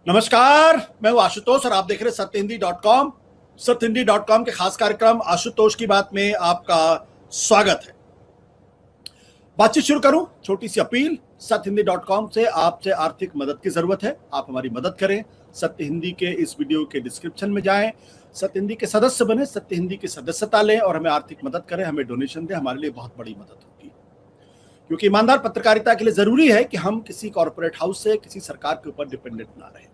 नमस्कार, मैं हूं आशुतोष और आप देख रहे हैं सत्यहिंदी.com। सत्यहिंदी.com के खास कार्यक्रम आशुतोष की बात में आपका स्वागत है। बातचीत शुरू करूं, छोटी सी अपील। सत्यहिंदी.com से आपसे आर्थिक मदद की जरूरत है, आप हमारी मदद करें। सत्य हिंदी के इस वीडियो के डिस्क्रिप्शन में जाएं, सत्य हिंदी के सदस्य बने, सत्य हिंदी की सदस्यता लें और हमें आर्थिक मदद करें, हमें डोनेशन दें। हमारे लिए बहुत बड़ी मदद होगी, क्योंकि ईमानदार पत्रकारिता के लिए जरूरी है कि हम किसी कॉर्पोरेट हाउस से, किसी सरकार के ऊपर डिपेंडेंट ना रहें।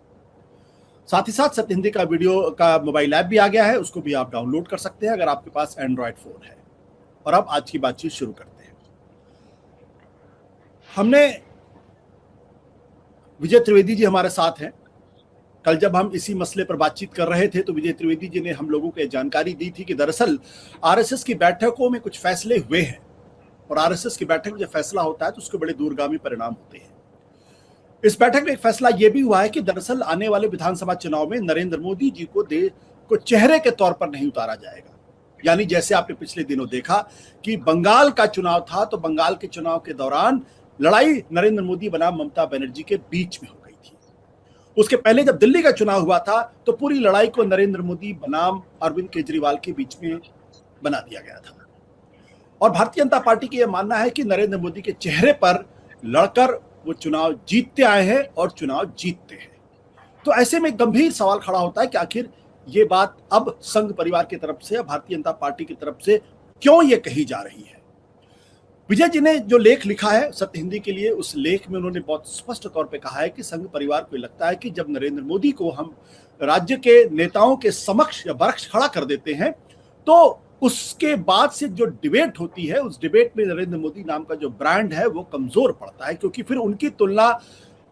साथ ही साथ सत्य हिंदी का वीडियो का मोबाइल ऐप भी आ गया है, उसको भी आप डाउनलोड कर सकते हैं अगर आपके पास एंड्रॉयड फोन है। और अब आज की बातचीत शुरू करते हैं। हमने विजय त्रिवेदी जी हमारे साथ हैं। कल जब हम इसी मसले पर बातचीत कर रहे थे तो विजय त्रिवेदी जी ने हम लोगों को जानकारी दी थी कि दरअसल आरएसएस की बैठकों में कुछ फैसले हुए हैं और आरएसएस की बैठक में जब फैसला होता है तो उसके बड़े दूरगामी परिणाम होते हैं। इस बैठक में एक फैसला यह भी हुआ है कि दरअसल आने वाले विधानसभा चुनाव में नरेंद्र मोदी जी को चेहरे के तौर पर नहीं उतारा जाएगा। यानी जैसे आपने पिछले दिनों देखा कि बंगाल का चुनाव था तो बंगाल के चुनाव के दौरान लड़ाई नरेंद्र मोदी बनाम ममता बनर्जी के बीच में हो गई थी। उसके पहले जब दिल्ली का चुनाव हुआ था तो पूरी लड़ाई को नरेंद्र मोदी बनाम अरविंद केजरीवाल के बीच में बना दिया गया था। और भारतीय जनता पार्टी की यह मानना है कि नरेंद्र मोदी के चेहरे पर लड़कर वो चुनाव जीतते आए हैं और चुनाव जीतते हैं। तो ऐसे में गंभीर सवाल खड़ा होता है कि आखिर ये बात अब संघ परिवार की तरफ से, भारतीय जनता पार्टी की तरफ से क्यों ये कही जा रही है। विजय जी ने जो लेख लिखा है सत्य हिंदी के लिए, उस लेख में उन्होंने बहुत स्पष्ट तौर पे कहा है कि संघ परिवार को लगता है कि जब नरेंद्र मोदी को हम राज्य के नेताओं के समक्ष या बरक्ष खड़ा कर देते हैं तो उसके बाद से जो डिबेट होती है उस डिबेट में नरेंद्र मोदी नाम का जो ब्रांड है वो कमजोर पड़ता है, क्योंकि फिर उनकी तुलना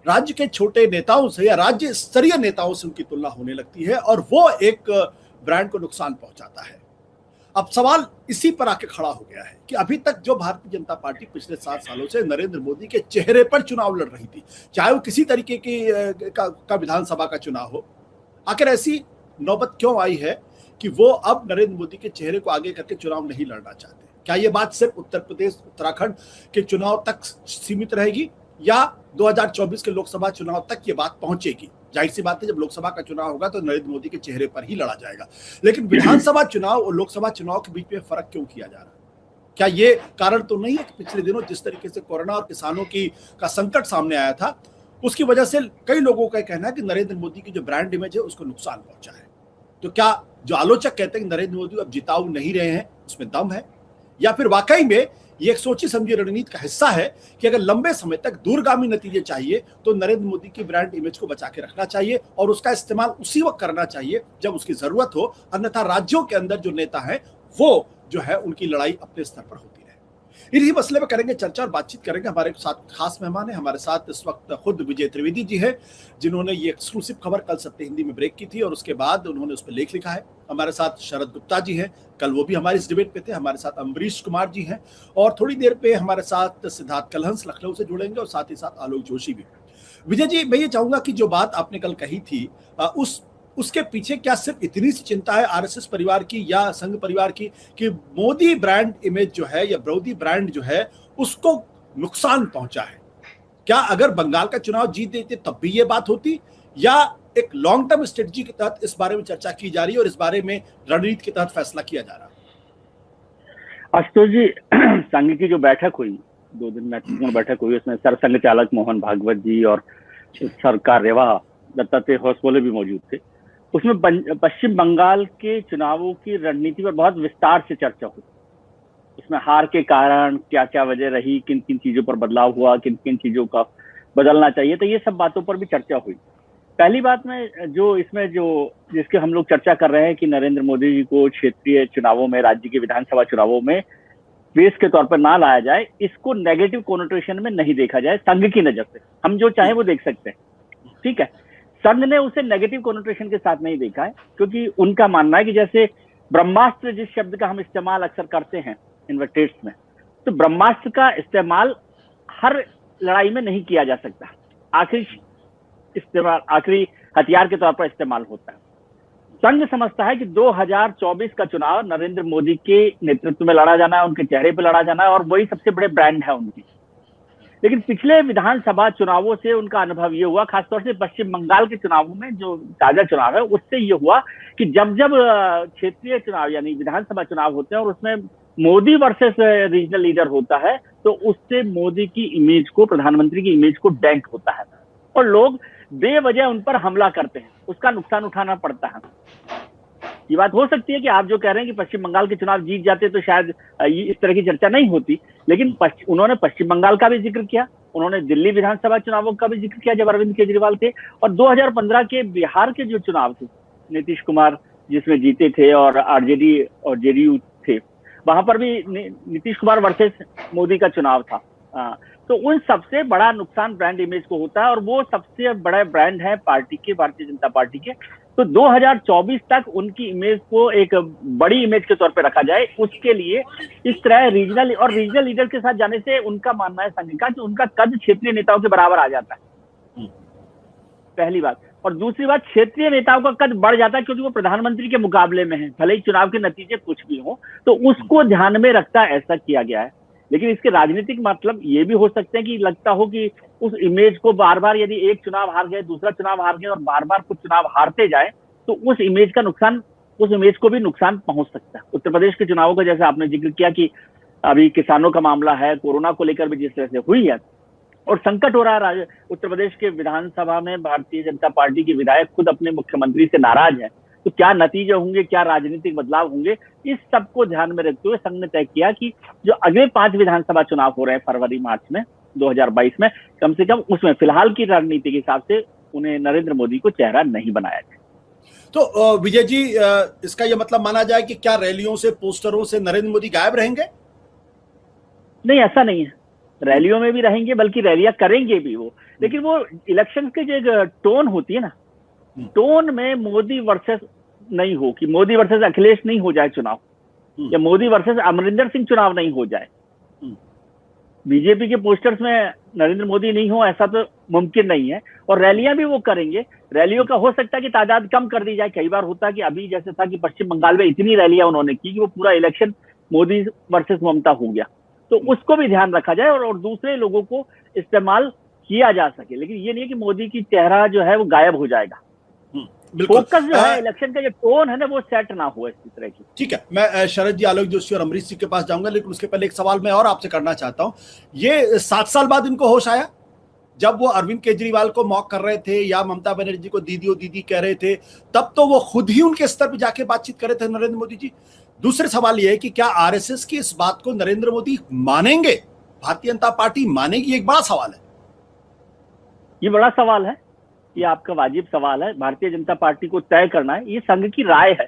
राज्य के छोटे नेताओं से या राज्य स्तरीय नेताओं से उनकी तुलना होने लगती है और वो एक ब्रांड को नुकसान पहुंचाता है। अब सवाल इसी पर आके खड़ा हो गया है कि अभी तक जो भारतीय जनता पार्टी पिछले 7 सालों से नरेंद्र मोदी के चेहरे पर चुनाव लड़ रही थी, चाहे वो किसी तरीके की का विधानसभा का चुनाव हो, आखिर ऐसी नौबत क्यों आई है कि वो अब नरेंद्र मोदी के चेहरे को आगे करके चुनाव नहीं लड़ना चाहते। क्या ये बात सिर्फ उत्तर प्रदेश, उत्तराखंड के चुनाव तक सीमित रहेगी या 2024 के लोकसभा चुनाव तक ये बात पहुंचेगी? जाहिर सी बात है, जब लोकसभा का चुनाव होगा तो नरेंद्र मोदी के चेहरे पर ही लड़ा जाएगा। लेकिन विधानसभा चुनाव और लोकसभा चुनाव के बीच में फर्क क्यों किया जा रहा है? क्या ये कारण तो नहीं है कि पिछले दिनों जिस तरीके से कोरोना और किसानों का संकट सामने आया था, उसकी वजह से कई लोगों का कहना है कि नरेंद्र मोदी की जो ब्रांड इमेज है उसको नुकसान पहुंचा है। तो क्या जो आलोचक कहते हैं कि नरेंद्र मोदी अब जिताऊ नहीं रहे हैं उसमें दम है, या फिर वाकई में ये एक सोची समझी रणनीति का हिस्सा है कि अगर लंबे समय तक दूरगामी नतीजे चाहिए तो नरेंद्र मोदी की ब्रांड इमेज को बचा के रखना चाहिए और उसका इस्तेमाल उसी वक्त करना चाहिए जब उसकी जरूरत हो, अन्यथा राज्यों के अंदर जो नेता हैं वो जो है उनकी लड़ाई अपने स्तर पर होती है। इन्हीं मसले में करेंगे चर्चा और बातचीत करेंगे। हमारे साथ खास मेहमान है, हमारे साथ इस वक्त खुद विजय त्रिवेदी जी है, जिन्होंने ये एक्सक्लूसिव खबर कल सत्य हिंदी में ब्रेक की थी और उसके बाद उन्होंने उस पर लेख लिखा है। हमारे साथ शरद गुप्ता जी हैं, कल वो भी हमारे इस डिबेट पे थे। हमारे साथ अम्बरीश कुमार जी हैं और थोड़ी देर पे हमारे साथ सिद्धार्थ कलहंस लखनऊ से जुड़ेंगे और साथ ही साथ आलोक जोशी भी। विजय जी, मैं ये चाहूंगा कि जो बात आपने कल कही थी उसके पीछे क्या सिर्फ इतनी सी चिंता है आरएसएस परिवार की या संघ परिवार की कि मोदी ब्रांड इमेज जो है या मोदी ब्रांड जो है उसको नुकसान पहुंचा है? क्या अगर बंगाल का चुनाव जीत देते तब भी ये बात होती, या एक लॉन्ग टर्म स्ट्रेटजी के तहत इस बारे में चर्चा की जा रही है और इस बारे में रणनीति के तहत फैसला किया जा रहा है? आशुतोष जी, संघ की जो बैठक हुई, 2 दिन महत्वपूर्ण बैठक हुई, उसमें सरसंघ चालक मोहन भागवत जी और सर कार्यवाह दत्तात्रेय होसबोले भी मौजूद थे। उसमें पश्चिम बंगाल के चुनावों की रणनीति पर बहुत विस्तार से चर्चा हुई। उसमें हार के कारण क्या क्या वजह रही, किन किन चीजों पर बदलाव हुआ, किन किन चीजों का बदलना चाहिए, तो ये सब बातों पर भी चर्चा हुई। पहली बात में जिसके हम लोग चर्चा कर रहे हैं कि नरेंद्र मोदी जी को क्षेत्रीय चुनावों में, राज्य के विधानसभा चुनावों में बेस के तौर पर ना लाया जाए, इसको नेगेटिव कोनोटेशन में नहीं देखा जाए संघ की नजर से। हम जो चाहे वो देख सकते हैं, ठीक है। संघ ने उसे नेगेटिव कोनोटेशन के साथ नहीं देखा है, क्योंकि उनका मानना है कि जैसे ब्रह्मास्त्र जिस शब्द का हम इस्तेमाल अक्सर करते हैं इन्वर्टेड्स में, तो ब्रह्मास्त्र का इस्तेमाल हर लड़ाई में नहीं किया जा सकता। आखिरी हथियार के तौर पर इस्तेमाल होता है। संघ समझता है कि 2024 का चुनाव नरेंद्र मोदी के नेतृत्व में लड़ा जाना है, उनके चेहरे पर लड़ा जाना है और वही सबसे बड़े ब्रांड है उनकी। लेकिन पिछले विधानसभा चुनावों से उनका अनुभव ये हुआ, खासतौर से पश्चिम बंगाल के चुनावों में जो ताजा चुनाव है उससे ये हुआ कि जब जब क्षेत्रीय चुनाव यानी विधानसभा चुनाव होते हैं और उसमें मोदी वर्सेस रीजनल लीडर होता है, तो उससे मोदी की इमेज को, प्रधानमंत्री की इमेज को डेंट होता है और लोग बेवजह उन पर हमला करते हैं, उसका नुकसान उठाना पड़ता है। ये बात हो सकती है कि आप जो कह रहे हैं कि पश्चिम बंगाल के चुनाव जीत जाते तो शायद इस तरह की चर्चा नहीं होती, लेकिन उन्होंने पश्चिम बंगाल का भी जिक्र किया, उन्होंने दिल्ली विधानसभा चुनावों का भी जिक्र किया जब अरविंद केजरीवाल थे, और 2015 के बिहार के जो चुनाव थे, नीतीश कुमार जिसमें जीते थे और आरजेडी और जेडीयू थे, वहां पर भी नीतीश कुमार वर्सेस मोदी का चुनाव था। तो उन सबसे बड़ा नुकसान ब्रांड इमेज को होता है और वो सबसे बड़ा ब्रांड है पार्टी के, भारतीय जनता पार्टी के। तो 2024 तक उनकी इमेज को एक बड़ी इमेज के तौर पे रखा जाए, उसके लिए इस तरह रीजनल लीडर के साथ जाने से उनका मानना है संघ का कि उनका कद क्षेत्रीय नेताओं के बराबर आ जाता है, पहली बात। और दूसरी बात, क्षेत्रीय नेताओं का कद बढ़ जाता है क्योंकि वो प्रधानमंत्री के मुकाबले में है, भले ही चुनाव के नतीजे कुछ भी हो, तो उसको ध्यान में रखता ऐसा किया गया है। लेकिन इसके राजनीतिक मतलब ये भी हो सकते हैं कि लगता हो कि उस इमेज को बार बार, यदि एक चुनाव हार गए, दूसरा चुनाव हार गए और बार बार कुछ चुनाव हारते जाए, तो उस इमेज को भी नुकसान पहुंच सकता है। उत्तर प्रदेश के चुनावों का जैसे आपने जिक्र किया कि अभी किसानों का मामला है, कोरोना को लेकर भी जिस तरह से हुई है और संकट हो रहा है उत्तर प्रदेश के विधानसभा में, भारतीय जनता पार्टी के विधायक खुद अपने मुख्यमंत्री से नाराज है, तो क्या नतीजे होंगे, क्या राजनीतिक बदलाव होंगे, इस सबको ध्यान में रखते हुए संघ ने तय किया कि जो अगले 5 विधानसभा चुनाव हो रहे हैं फरवरी मार्च में 2022 में, कम से कम उसमें फिलहाल की राजनीति के हिसाब से उन्हें नरेंद्र मोदी को चेहरा नहीं बनाया जाए। तो विजय जी, इसका यह मतलब माना जाए कि क्या रैलियों से, पोस्टरों से नरेंद्र मोदी गायब रहेंगे? नहीं, ऐसा नहीं है, रैलियों में भी रहेंगे, बल्कि रैलियां करेंगे भी वो, लेकिन वो इलेक्शन की जो एक टोन होती है ना, टोन में मोदी वर्सेस नहीं हो, कि मोदी वर्सेस अखिलेश नहीं हो जाए चुनाव, या मोदी वर्सेस अमरिंदर सिंह चुनाव नहीं हो जाए। बीजेपी के पोस्टर्स में नरेंद्र मोदी नहीं हो ऐसा तो मुमकिन नहीं है, और रैलियां भी वो करेंगे। रैलियों का हो सकता है कि तादाद कम कर दी जाए, कई बार होता है कि अभी जैसे था कि पश्चिम बंगाल में इतनी रैलियां उन्होंने की कि वो पूरा इलेक्शन मोदी वर्सेस ममता हो गया, तो उसको भी ध्यान रखा जाए और दूसरे लोगों को इस्तेमाल किया जा सके, लेकिन ये नहीं कि मोदी की चेहरा जो है वो गायब हो जाएगा। फोकस जो है इलेक्शन का जो टोन है ना, वो सेट ना हो इस तरह की। ठीक है, मैं शरद जी, आलोक जोशी और अमरीश जी के पास जाऊंगा, लेकिन उसके पहले एक सवाल मैं और आपसे करना चाहता हूं। ये 7 साल बाद इनको होश आया जब वो अरविंद केजरीवाल को मॉक कर रहे थे या ममता बनर्जी को दीदी ओ दीदी कह रहे थे, तब तो वो खुद ही उनके स्तर पर जाके बातचीत कर रहे थे नरेंद्र मोदी जी। दूसरे सवाल ये है कि क्या आरएसएस की इस बात को नरेंद्र मोदी मानेंगे, भारतीय जनता पार्टी मानेगी? एक बड़ा सवाल है, ये बड़ा सवाल है, ये आपका वाजिब सवाल है। भारतीय जनता पार्टी को तय करना है, ये संघ की राय है,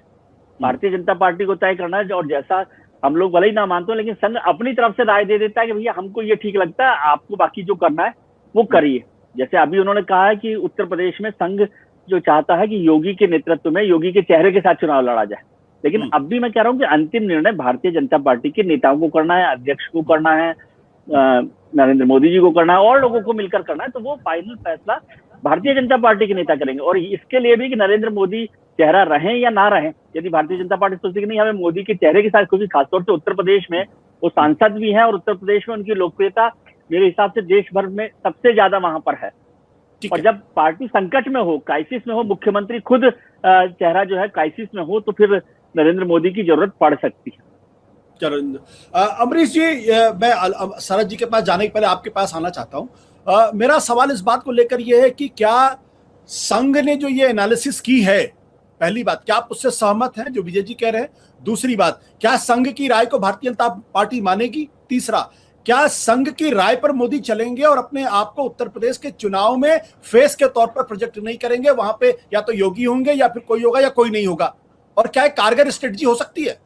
भारतीय जनता पार्टी को तय करना है। और जैसा हम लोग भले ही ना मानते हो, लेकिन संघ अपनी तरफ से राय दे देता है कि भैया हमको ये ठीक लगता है, आपको बाकी जो करना है वो करिए। जैसे अभी उन्होंने कहा है कि उत्तर प्रदेश में संघ जो चाहता है कि योगी के नेतृत्व में, योगी के चेहरे के साथ चुनाव लड़ा जाए, लेकिन अब भी मैं कह रहा हूँ कि अंतिम निर्णय भारतीय जनता पार्टी के नेताओं को करना है, अध्यक्ष को करना है, नरेंद्र मोदी जी को करना है और लोगों को मिलकर करना है। तो वो फाइनल फैसला भारतीय जनता पार्टी के नेता करेंगे। और इसके लिए भी कि नरेंद्र मोदी चेहरा रहें या ना रहें, यदि भारतीय जनता पार्टी सोचती कि नहीं हमें मोदी के चेहरे के साथ, क्योंकि खासतौर से उत्तर प्रदेश में वो सांसद भी हैं और उत्तर प्रदेश में उनकी लोकप्रियता मेरे हिसाब से देश भर में सबसे ज्यादा वहां पर है। और जब पार्टी संकट में हो, क्राइसिस में हो, मुख्यमंत्री खुद चेहरा जो है क्राइसिस में हो, तो फिर नरेंद्र मोदी की जरूरत पड़ सकती है। अमरीश जी, मैं शरद जी के पास जाने के पहले आपके पास आना चाहता हूं। मेरा सवाल इस बात को लेकर यह है कि क्या संघ ने जो ये एनालिसिस की है, पहली बात, क्या आप उससे सहमत हैं जो विजय जी कह रहे हैं? दूसरी बात, क्या संघ की राय को भारतीय जनता पार्टी मानेगी? तीसरा, क्या संघ की राय पर मोदी चलेंगे और अपने आप को उत्तर प्रदेश के चुनाव में फेस के तौर पर प्रोजेक्ट नहीं करेंगे? वहां पे या तो योगी होंगे या फिर कोई होगा या कोई नहीं होगा, और क्या एक कारगर स्ट्रेटजी हो सकती है?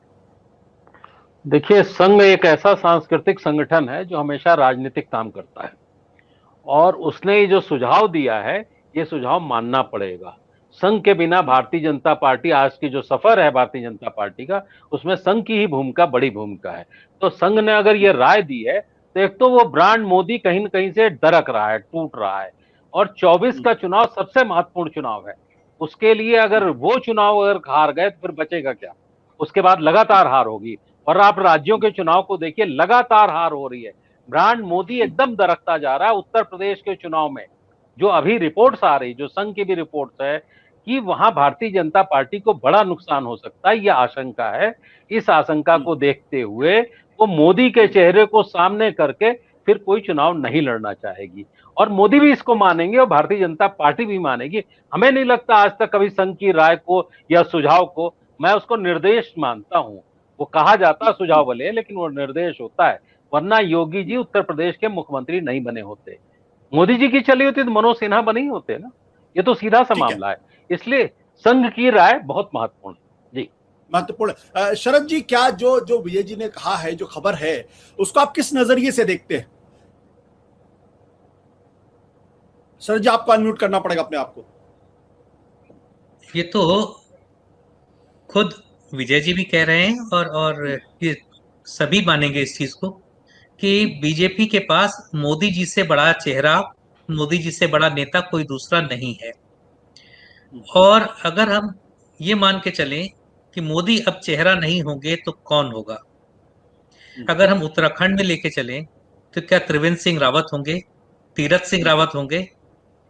देखिए, संघ एक ऐसा सांस्कृतिक संगठन है जो हमेशा राजनीतिक काम करता है, और उसने जो सुझाव दिया है ये सुझाव मानना पड़ेगा। संघ के बिना भारतीय जनता पार्टी, आज की जो सफर है भारतीय जनता पार्टी का, उसमें संघ की ही भूमिका बड़ी भूमिका है। तो संघ ने अगर ये राय दी है तो एक तो वो ब्रांड मोदी कहीं न कहीं से डरक रहा है, टूट रहा है, और 24 का चुनाव सबसे महत्वपूर्ण चुनाव है। उसके लिए अगर वो चुनाव अगर हार गए तो फिर बचेगा क्या? उसके बाद लगातार हार होगी। और आप राज्यों के चुनाव को देखिए, लगातार हार हो रही है, ब्रांड मोदी एकदम दरकता जा रहा है। उत्तर प्रदेश के चुनाव में जो अभी रिपोर्ट्स आ रही, जो संघ की भी रिपोर्ट्स है कि वहां भारतीय जनता पार्टी को बड़ा नुकसान हो सकता है, यह आशंका है। इस आशंका को देखते हुए वो मोदी के चेहरे को सामने करके फिर कोई चुनाव नहीं लड़ना चाहेगी, और मोदी भी इसको मानेंगे और भारतीय जनता पार्टी भी मानेगी। हमें नहीं लगता आज तक कभी संघ की राय को या सुझाव को, मैं उसको निर्देश मानता हूं। वो कहा जाता सुझाव भले, लेकिन वो निर्देश होता है, वरना योगी जी उत्तर प्रदेश के मुख्यमंत्री नहीं बने होते। मोदी जी की चली होती तो मनोज सिन्हा बने ही होते ना। ये तो सीधा सा मामला है। इसलिए संघ की राय बहुत महत्वपूर्ण है जी। महत्वपूर्ण। शरद जी, क्या जो जो विजय जी ने कहा है, जो खबर है, उसको आप किस नजरिए से देखते हैं? शरद जी, आपको अनम्यूट करना पड़ेगा अपने आप को। ये तो खुद विजय जी भी कह रहे हैं और ये सभी मानेंगे इस चीज को कि बीजेपी के पास मोदी जी से बड़ा चेहरा, मोदी जी से बड़ा नेता कोई दूसरा नहीं है। और अगर हम ये मान के चलें कि मोदी अब चेहरा नहीं होंगे तो कौन होगा? अगर हम उत्तराखंड में लेके चलें तो क्या त्रिवेंद्र सिंह रावत होंगे, तीरथ सिंह रावत होंगे,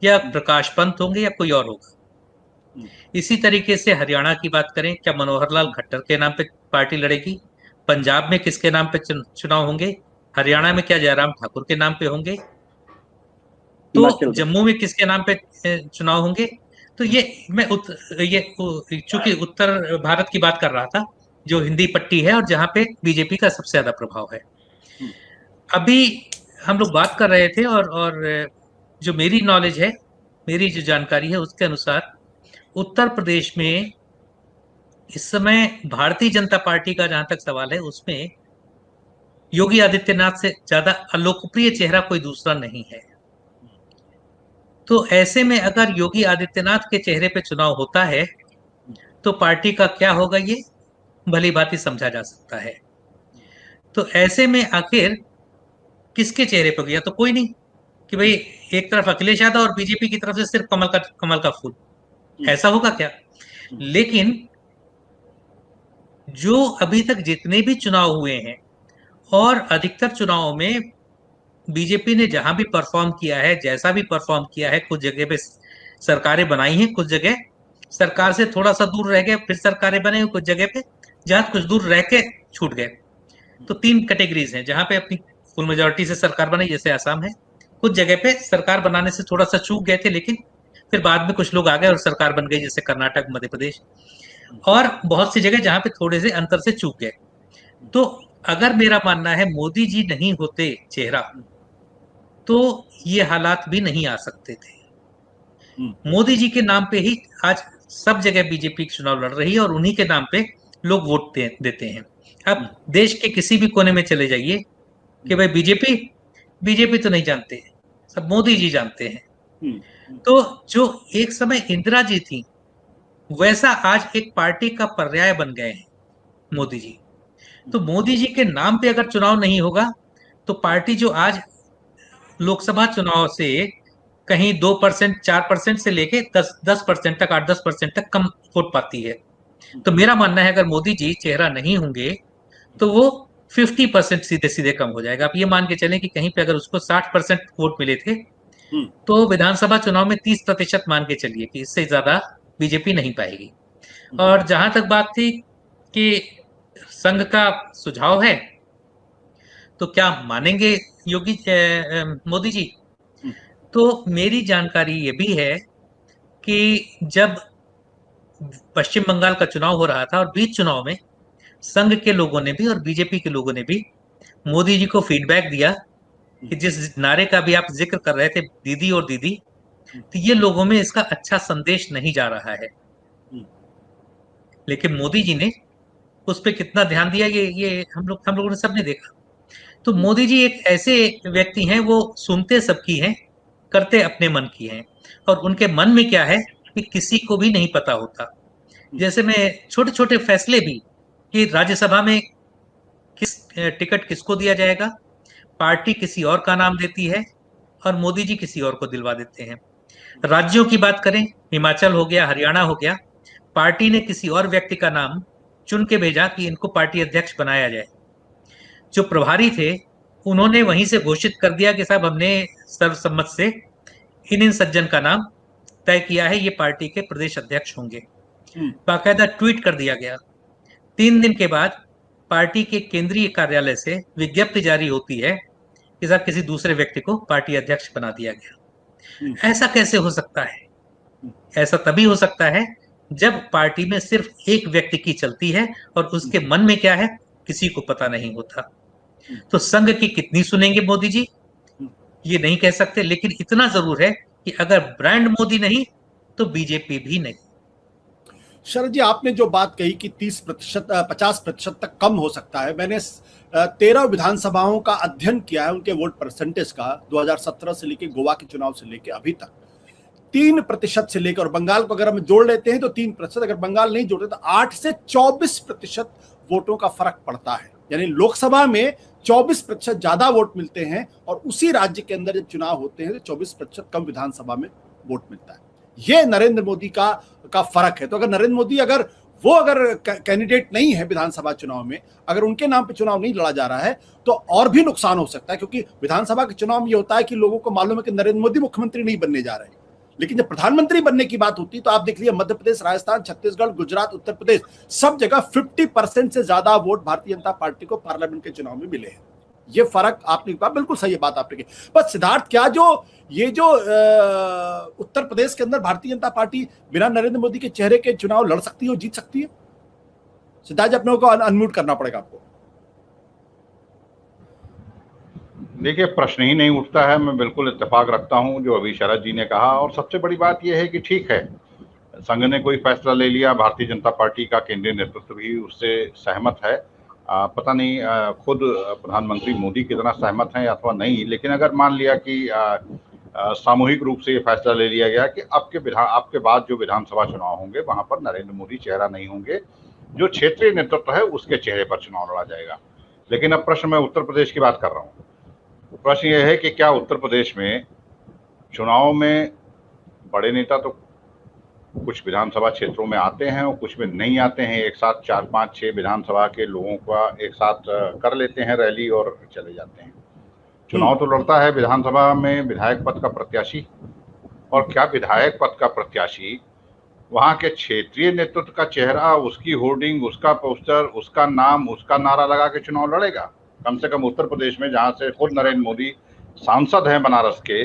या प्रकाश पंत होंगे, या कोई और होगा? इसी तरीके से हरियाणा की बात करें, क्या मनोहर लाल खट्टर के नाम पे पार्टी लड़ेगी? पंजाब में किसके नाम पे चुनाव होंगे? हरियाणा में क्या जयराम ठाकुर के नाम पे होंगे? तो जम्मू में किसके नाम पे चुनाव होंगे? तो ये मैं चूंकि उत्तर भारत की बात कर रहा था, जो हिंदी पट्टी है और जहां पे बीजेपी का सबसे ज्यादा प्रभाव है। अभी हम लोग बात कर रहे थे और जो मेरी नॉलेज है, मेरी जो जानकारी है उसके अनुसार उत्तर प्रदेश में इस समय भारतीय जनता पार्टी का जहां तक सवाल है, उसमें योगी आदित्यनाथ से ज्यादा अलोकप्रिय चेहरा कोई दूसरा नहीं है। तो ऐसे में अगर योगी आदित्यनाथ के चेहरे पे चुनाव होता है तो पार्टी का क्या होगा, ये भली भांति समझा जा सकता है। तो ऐसे में आखिर किसके चेहरे पर गया? तो कोई नहीं कि भाई एक तरफ अखिलेश यादव और बीजेपी की तरफ से सिर्फ कमल का फूल, ऐसा होगा क्या? लेकिन जो अभी तक जितने भी चुनाव हुए हैं और अधिकतर चुनावों में बीजेपी ने जहां भी परफॉर्म किया है, जैसा भी परफॉर्म किया है, कुछ जगह पे सरकारें बनाई हैं, कुछ जगह सरकार से थोड़ा सा दूर रह गए, फिर सरकारें बने, कुछ जगह पे जहां कुछ दूर रह के छूट गए। तो 3 कैटेगरीज हैं जहां पे अपनी फुल मेजोरिटी से सरकार बनाई, जैसे आसाम है। कुछ जगह पे सरकार बनाने से थोड़ा सा चूक गए थे, लेकिन फिर बाद में कुछ लोग आ गए और सरकार बन गई, जैसे कर्नाटक, मध्य प्रदेश। और बहुत सी जगह जहां पे थोड़े से अंतर से चूक गए। तो अगर मेरा मानना है मोदी जी नहीं होते चेहरा तो ये हालात भी नहीं आ सकते थे। मोदी जी के नाम पे ही आज सब जगह बीजेपी चुनाव लड़ रही है और उन्हीं के नाम पे लोग वोट देते हैं। अब देश के किसी भी कोने में चले जाइए कि भाई बीजेपी तो नहीं जानते, सब मोदी जी जानते हैं। तो जो एक समय इंदिरा जी थी, वैसा आज एक पार्टी का पर्याय बन गए हैं मोदी जी। तो मोदी जी के नाम पे अगर चुनाव नहीं होगा तो पार्टी जो आज लोकसभा चुनाव से कहीं 2%, 4% से लेके 10% तक, 8-10% तक कम वोट पाती है। तो मेरा मानना है अगर मोदी जी चेहरा नहीं होंगे तो वो 50% सीधे सीधे कम हो जाएगा। आप ये मान के चलें कि कहीं पे अगर उसको 60% वोट मिले थे तो विधानसभा चुनाव में 30% मान के चलिए कि इससे ज्यादा बीजेपी नहीं पाएगी। और जहां तक बात थी कि संघ का सुझाव है तो क्या मानेंगे योगी मोदी जी? तो मेरी जानकारी ये भी है कि जब पश्चिम बंगाल का चुनाव हो रहा था और बीच चुनाव में संघ के लोगों ने भी और बीजेपी के लोगों ने भी मोदी जी को फीडबैक दिया कि जिस नारे का भी आप जिक्र कर रहे थे, दीदी और दीदी, तो ये लोगों में इसका अच्छा संदेश नहीं जा रहा है। लेकिन मोदी जी ने उस पर कितना ध्यान दिया ये हम लोगों ने सबने देखा। तो मोदी जी एक ऐसे व्यक्ति हैं, वो सुनते सबकी हैं, करते अपने मन की हैं, और उनके मन में क्या है कि किसी को भी नहीं पता होता। जैसे मैं छोटे छोटे फैसले भी कि राज्यसभा में किस टिकट किसको दिया जाएगा, पार्टी किसी और का नाम देती है और मोदी जी किसी और को दिलवा देते हैं। राज्यों की बात करें, हिमाचल हो गया, हरियाणा हो गया, पार्टी ने किसी और व्यक्ति का नाम चुन के भेजा कि इनको पार्टी अध्यक्ष बनाया जाए। जो प्रभारी थे उन्होंने वहीं से घोषित कर दिया कि साहब हमने सर्वसम्मत से इन सज्जन का नाम तय किया है, ये पार्टी के प्रदेश अध्यक्ष होंगे। बाकायदा ट्वीट कर दिया गया। 3 दिन के बाद पार्टी के केंद्रीय कार्यालय से विज्ञप्ति जारी होती है कि साहब किसी दूसरे व्यक्ति को पार्टी अध्यक्ष बना दिया गया। ऐसा कैसे हो सकता है? ऐसा तभी हो सकता है जब पार्टी में सिर्फ एक व्यक्ति की चलती है और उसके मन में क्या है किसी को पता नहीं होता। तो संघ की कितनी सुनेंगे मोदी जी, ये नहीं कह सकते, लेकिन इतना जरूर है कि अगर ब्रांड मोदी नहीं तो बीजेपी भी नहीं। शरद जी, आपने जो बात कही कि 30%, 50% तक कम हो सकता है, मैंने 13 विधानसभाओं का अध्ययन किया है, उनके वोट परसेंटेज का, 2017 से लेकर गोवा के चुनाव से लेकर अभी तक 3% से लेकर, और बंगाल को अगर हम जोड़ लेते हैं तो 3%, अगर बंगाल नहीं जोड़ते तो 8 से 24% वोटों का फर्क पड़ता है। यानी लोकसभा में 24% ज्यादा वोट मिलते हैं और उसी राज्य के अंदर जब चुनाव होते हैं तो 24% कम विधानसभा में वोट मिलता है। ये नरेंद्र मोदी का फर्क है। तो अगर नरेंद्र मोदी अगर कैंडिडेट नहीं है विधानसभा चुनाव में, अगर उनके नाम पे चुनाव नहीं लड़ा जा रहा है तो और भी नुकसान हो सकता है, क्योंकि विधानसभा के चुनाव में ये होता है कि लोगों को मालूम है कि नरेंद्र मोदी मुख्यमंत्री नहीं बनने जा रहे हैं, लेकिन जब प्रधानमंत्री बनने की बात होती है तो आप देख लीजिए मध्य प्रदेश, राजस्थान, छत्तीसगढ़, गुजरात, उत्तर प्रदेश, सब जगह 50% से ज्यादा वोट भारतीय जनता पार्टी को पार्लियामेंट के चुनाव में मिले हैं। ये फर्क आपने कहा, बिल्कुल सही बात आपने की। बस सिद्धार्थ, क्या जो उत्तर प्रदेश के अंदर भारतीय जनता पार्टी बिना नरेंद्र मोदी के चेहरे के चुनाव लड़ सकती है और जीत सकती है? सिद्धार्थ जी, अपने को अनम्यूट करना पड़ेगा आपको। देखिए, प्रश्न ही नहीं उठता है। मैं बिल्कुल इत्तेफाक रखता हूं जो अभी शरद जी ने कहा, और सबसे बड़ी बात यह है कि ठीक है, संघ ने कोई फैसला ले लिया, भारतीय जनता पार्टी का केंद्रीय नेतृत्व भी उससे सहमत है। पता नहीं खुद प्रधानमंत्री मोदी कितना सहमत हैं अथवा नहीं, लेकिन अगर मान लिया कि सामूहिक रूप से ये फैसला ले लिया गया कि आपके बाद जो विधानसभा चुनाव होंगे वहां पर नरेंद्र मोदी चेहरा नहीं होंगे, जो क्षेत्रीय नेतृत्व है उसके चेहरे पर चुनाव लड़ा जाएगा। लेकिन अब प्रश्न, मैं उत्तर प्रदेश की बात कर रहा हूँ, प्रश्न यह है कि क्या उत्तर प्रदेश में चुनाव में बड़े नेता तो कुछ विधानसभा क्षेत्रों में आते हैं और कुछ में नहीं आते हैं, एक साथ 4, 5, 6 विधानसभा के लोगों का एक साथ कर लेते हैं रैली और चले जाते हैं। चुनाव तो लड़ता है विधानसभा में विधायक पद का प्रत्याशी, और क्या विधायक पद का प्रत्याशी वहां के क्षेत्रीय नेतृत्व का चेहरा, उसकी होर्डिंग, उसका पोस्टर, उसका नाम, उसका नारा लगा के चुनाव लड़ेगा? कम से कम उत्तर प्रदेश में, जहां से खुद नरेंद्र मोदी सांसद हैं बनारस के,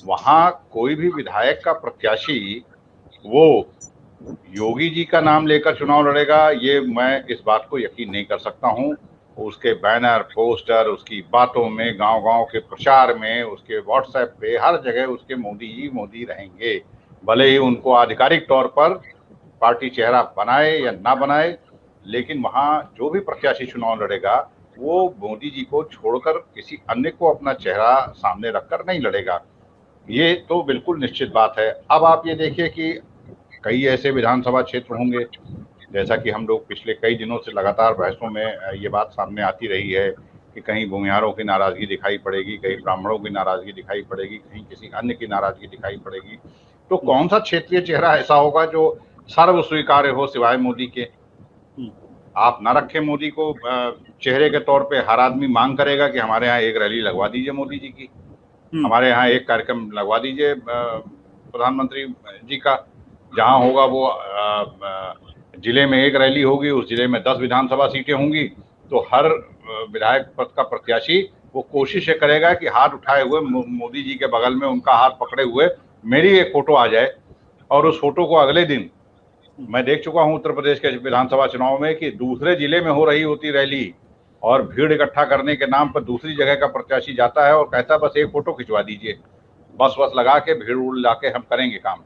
वहां कोई भी विधायक का प्रत्याशी वो योगी जी का नाम लेकर चुनाव लड़ेगा, ये मैं इस बात को यकीन नहीं कर सकता हूं। उसके बैनर, पोस्टर, उसकी बातों में, गांव-गांव के प्रचार में, उसके व्हाट्सएप पे, हर जगह उसके मोदी ही मोदी रहेंगे, भले ही उनको आधिकारिक तौर पर पार्टी चेहरा बनाए या ना बनाए, लेकिन वहां जो भी प्रत्याशी चुनाव लड़ेगा वो मोदी जी को छोड़कर किसी अन्य को अपना चेहरा सामने रखकर नहीं लड़ेगा। ये तो बिल्कुल निश्चित बात है। अब आप ये देखिए कि कई ऐसे विधानसभा क्षेत्र होंगे, जैसा कि हम लोग पिछले कई दिनों से लगातार बहसों में ये बात सामने आती रही है कि कहीं भूमिहारों की नाराजगी दिखाई पड़ेगी, कहीं ब्राह्मणों की नाराजगी दिखाई पड़ेगी, कहीं किसी अन्य की नाराजगी दिखाई पड़ेगी। तो कौन सा क्षेत्रीय चेहरा ऐसा होगा जो सर्व स्वीकार्य हो सिवाय मोदी के? आप ना रखें मोदी को चेहरे के तौर पे, हर आदमी मांग करेगा कि हमारे यहाँ एक रैली लगवा दीजिए मोदी जी की, हमारे यहाँ एक कार्यक्रम लगवा दीजिए प्रधानमंत्री जी का। जहाँ होगा वो जिले में एक रैली होगी, उस जिले में 10 विधानसभा सीटें होंगी, तो हर विधायक पद का प्रत्याशी वो कोशिश करेगा कि हाथ उठाए हुए मोदी जी के बगल में, उनका हाथ पकड़े हुए मेरी एक फोटो आ जाए, और उस फोटो को अगले दिन, मैं देख चुका हूं उत्तर प्रदेश के विधानसभा चुनाव में कि दूसरे जिले में हो रही होती रैली और भीड़ इकट्ठा करने के नाम पर दूसरी जगह का प्रत्याशी जाता है और कहता बस एक फोटो खिंचवा दीजिए, बस लगा के भीड़ उड़ ला के हम करेंगे काम,